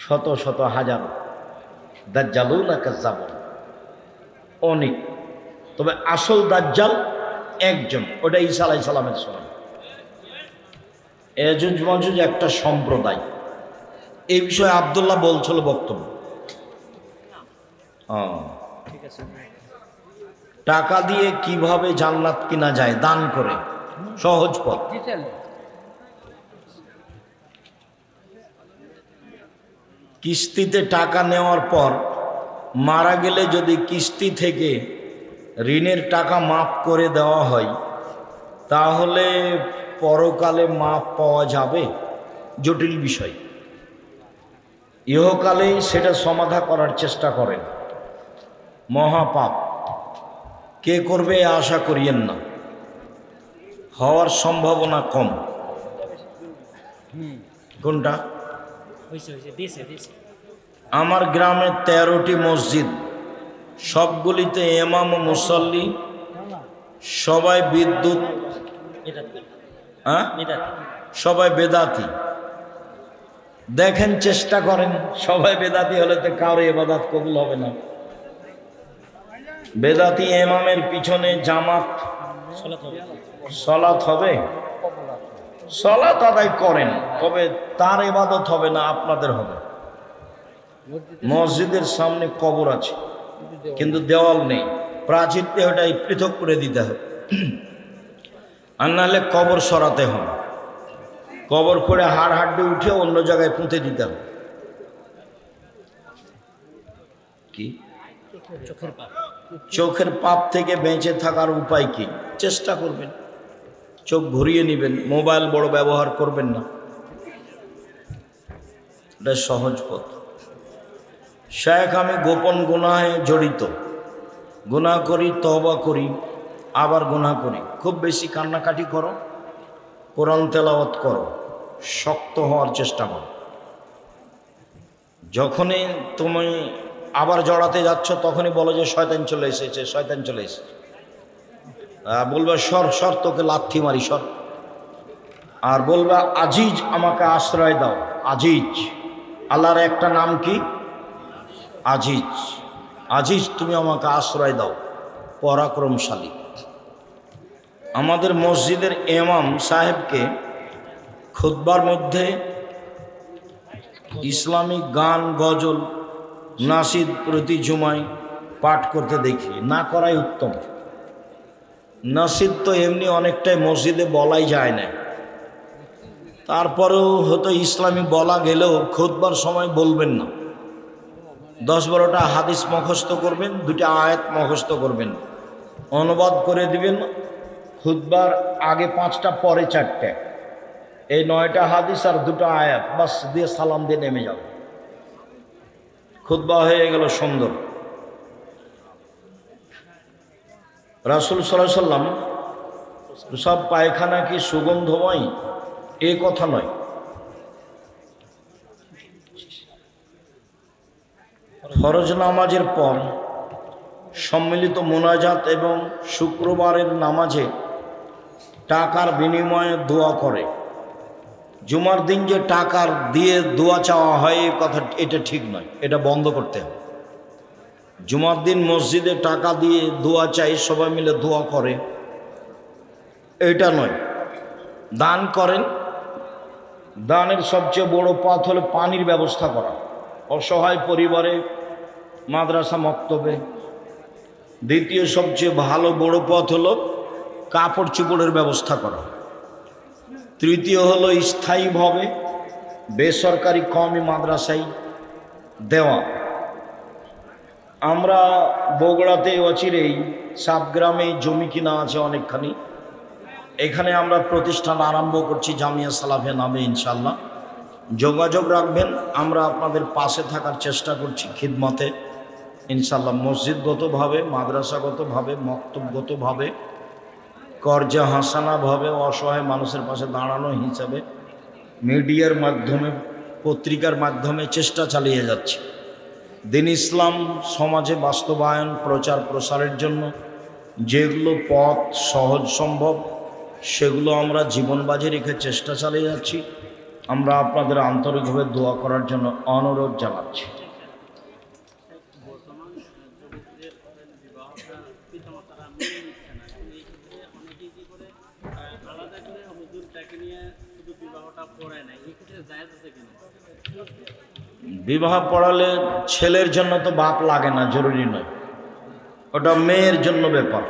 শত শত হাজারো দাজ্জালুনা কাজ্জাবুন অনেক, তবে আসল দাজ্জাল একজন, ওটা ঈসা আলাইহিস সালামের সময়। ইয়াজুজ মাজুজ একটা সম্প্রদায়। এই বিষয়ে আব্দুল্লাহ বলছিল বক্তব্য। টাকা দিয়ে কিভাবে জান্নাত কিনা যায়? দান করে, সহজ পথ। কিস্তিতে টাকা নেওয়ার পর মারা গেলে যদি কিস্তি থেকে ঋণের টাকা মাফ করে দেওয়া হয়, তাহলে পরকালে মাফ পাওয়া যাবে? জটিল বিষয়। ইহকালেই সেটা সমাধা করার চেষ্টা করেন। মহাপাপ কে করবে আশা করিয়েন না, হওয়ার সম্ভাবনা কম। কোনটা? আমার গ্রামে 13টি মসজিদ, সবগুলিতে ইমাম ও মুসল্লি সবাই বিদ্যুৎ, সবাই বেদাতি। দেখেন, চেষ্টা করেন। সবাই বেদাতি হলে তো কারো ইবাদত কবুল হবে না। বেদাতি ইমামের পিছনে জামাত সালাত হবে, সালাত আদায় করেন, তবে তার ইবাদত হবে না, আপনাদের হবে। মসজিদের সামনে কবর আছে কিন্তু দেওয়াল নেই, প্রাচীর দিয়ে ওটাই পৃথক করে দিতে হবে, আর নাহলে কবর সরাতে হবে। কবর করে হাড় হাড্ডি উঠে অন্য জায়গায় পুঁতে দিতে হবে। কি? চোখের পাপ থেকে বেঁচে থাকার উপায় কি? চেষ্টা করবেন, চোখ ঘুরিয়ে নেবেন, মোবাইল বড় ব্যবহার করবেন না, এটা সহজ পথ। শেখ, আমি গোপন গুনাহে জড়িত, গুনাহ করি, তওবা করি, আবার গুনাহ করি। খুব বেশি কান্নাকাটি করো, কোরআন তেলাওয়াত করো, শক্ত হওয়ার চেষ্টা করো। যখনই তুমি আবার জড়াতে যাচ্ছ তখনই বলো যে শয়তান চলে এসেছে, শয়তান চলে এসেছে। বলবা সর সর, তোকে লাথি মারি, সর। আর বলবা আজিজ, আমাকে আশ্রয় দাও। আজিজ, আল্লাহর একটা নাম কি? আজিজ। আজিজ, তুমি আমাকে আশ্রয় দাও, পরাক্রমশালী। আমাদের মসজিদের ইমাম সাহেবকে খুতবার মধ্যে ইসলামিক গান, গজল, নাশিদ প্রতি জুমায় পাঠ করতে দেখি। না করাই উত্তম। নাসিদ তো এমনি অনেকটাই মসজিদে বলাই যায় না, তারপরেও হয়তো ইসলামী বলা গেলেও খুতবার সময় বলবেন না। 10-12টা হাদিস মুখস্থ করবেন, 2টা আয়াত মুখস্থ করবেন, অনুবাদ করে দিবেন। খুতবার আগে 5টা পরে 4টে, এই 9টা হাদিস আর 2টা আয়াত বাস দিয়ে সালাম দিয়ে নেমে যাবে, খুতবা হয়ে গেল সুন্দর। রাসূল সাল্লাল্লাহু আলাইহি সাল্লাম সব পায়খানা কি সুগন্ধময়, এ কথা নয়। ফরজ নামাজের পর সম্মিলিত মোনাজাত এবং শুক্রবারের নামাজে টাকার বিনিময়ে দোয়া করে। জুমার দিন যে টাকার দিয়ে দোয়া চাওয়া হয় এই কথা, এটা ঠিক নয়, এটা বন্ধ করতে হবে। জুমার দিন মসজিদে টাকা দিয়ে দোয়া চাই, সবাই মিলে দোয়া করে, এটা নয়। দান করেন, দানের সবচেয়ে বড় পথ হলো পানির ব্যবস্থা করা। অসহায় পরিবারে মাদ্রাসা মক্তবে। দ্বিতীয় সবচেয়ে ভালো বড় পথ হলো কাপড় চোপড়ের ব্যবস্থা করা। তৃতীয় হলো স্থায়ীভাবে বেসরকারি কওমি মাদ্রাসায় দেওয়া। আমরা বগুড়াতে অচিরেই সাবগ্রামে জমি কিনা আছে অনেকখানি, এখানে আমরা প্রতিষ্ঠান আরম্ভ করছি জামিয়া সালাফিয়া নামে। ইনশাল্লাহ যোগাযোগ রাখবেন, আমরা আপনাদের পাশে থাকার চেষ্টা করছি খিদমতে ইনশাল্লাহ। মসজিদগতভাবে, মাদ্রাসাগতভাবে, মক্তবগতভাবে, কর্জা হাসানাভাবে অসহায় মানুষের পাশে দাঁড়ানো হিসাবে মিডিয়ার মাধ্যমে, পত্রিকার মাধ্যমে চেষ্টা চালিয়ে যাচ্ছি। দিন ইসলাম সমাজে বাস্তবায়ন, প্রচার প্রসারের জন্য যেগুলো পথ সহজ সম্ভব সেগুলো আমরা জীবন বাজি রেখে চেষ্টা চালিয়ে যাচ্ছি। আমরা আপনাদের আন্তরিকভাবে দোয়া করার জন্য অনুরোধ জানাচ্ছি। বিবাহ পড়ালে ছেলের জন্য তো বাপ লাগে না, জরুরি নয়, ওটা মেয়ের জন্য ব্যাপার।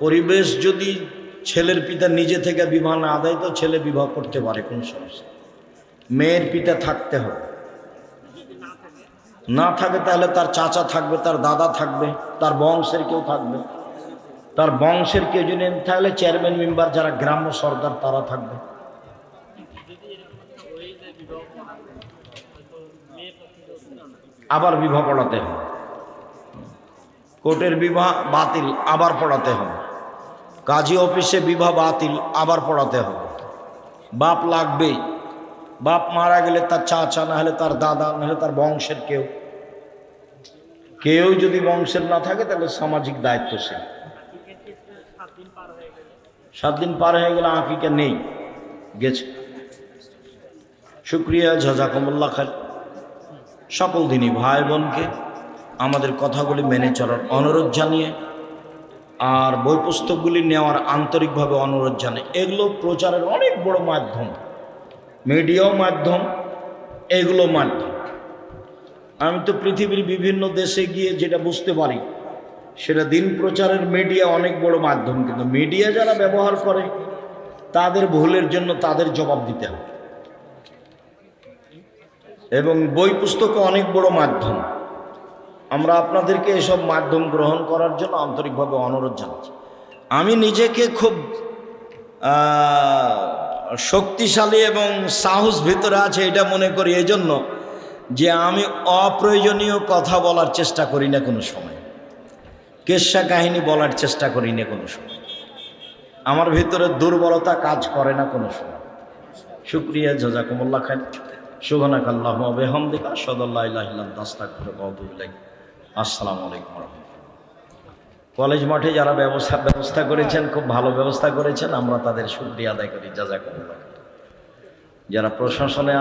পরিবেশ যদি ছেলের পিতা নিজে থেকে বিবাহ না দেয় তো ছেলে বিবাহ করতে পারে, কোন সমস্যা। মেয়ের পিতা থাকতে হবে, না থাকে তাহলে তার চাচা থাকবে, তার দাদা থাকবে, তার বংশের কেউ থাকবে, তার বংশের কেউ যদি তাহলে চেয়ারম্যান মেম্বার যারা গ্রাম্য সর্দার তারা থাকবে। আবার বিবাহ পড়াতে হবে, কোর্টের বিবাহ বাতিল আবার পড়াতে হবে, কাজী অফিসে বিবাহ বাতিল আবার পড়াতে হবে। বাপ লাগবেই, বাপ মারা গেলে তার চাচা, না হলে তার দাদা, না হলে তার বংশের কেউ। কেউ যদি বংশের না থাকে তাহলে সামাজিক দায়িত্বশীল। 7 দিন পার হয়ে গেলে আকিকা নেই, গেছে। শুক্রিয়া, জাযাকুমুল্লাহ খাইর। সকল দিনই ভাই বোনকে আমাদের কথাগুলি মেনে চলার অনুরোধ জানিয়ে আর বই পুস্তকগুলি নেওয়ার আন্তরিকভাবে অনুরোধ জানিয়ে, এগুলো প্রচারের অনেক বড় মাধ্যম, মিডিয়াও মাধ্যম, এগুলো মাধ্যম। আমি তো পৃথিবীর বিভিন্ন দেশে গিয়ে যেটা বুঝতে পারি সেটা দিন প্রচারের মিডিয়া অনেক বড় মাধ্যম, কিন্তু মিডিয়া যারা ব্যবহার করে তাদের ভুলের জন্য তাদের জবাব দিতে হবে। এবং বই পুস্তকও অনেক বড় মাধ্যম। আমরা আপনাদেরকে এসব মাধ্যম গ্রহণ করার জন্য আন্তরিকভাবে অনুরোধ জানাচ্ছি। আমি নিজেকে খুব শক্তিশালী এবং সাহস ভিতরে আছে এটা মনে করি এজন্য যে আমি অপ্রয়োজনীয় কথা বলার চেষ্টা করি না কোনো সময়, কেচ্ছা কাহিনী বলার চেষ্টা করি না কোনো সময়, আমার ভিতরে দুর্বলতা কাজ করে না কোনো সময়। শুকরিয়া, জাযাকুমুল্লাহ খাইর। সুবহানাকাল্লাহুম্মা ওয়া বিহামদিকা আশহাদু আল্লা ইলাহা ইল্লা আনতা আস্তাগফিরুকা ওয়া আতুবু ইলাইক। আসসালামু আলাইকুম ওয়া রাহমাতুল্লাহ। কলেজ মাঠে যারা ব্যবস্থা করেছেন, খুব ভালো ব্যবস্থা করেছেন, আমরা তাদের শুকরিয়া আদায় করি। জাযাকুমুল্লাহ। যারা প্রশাসনে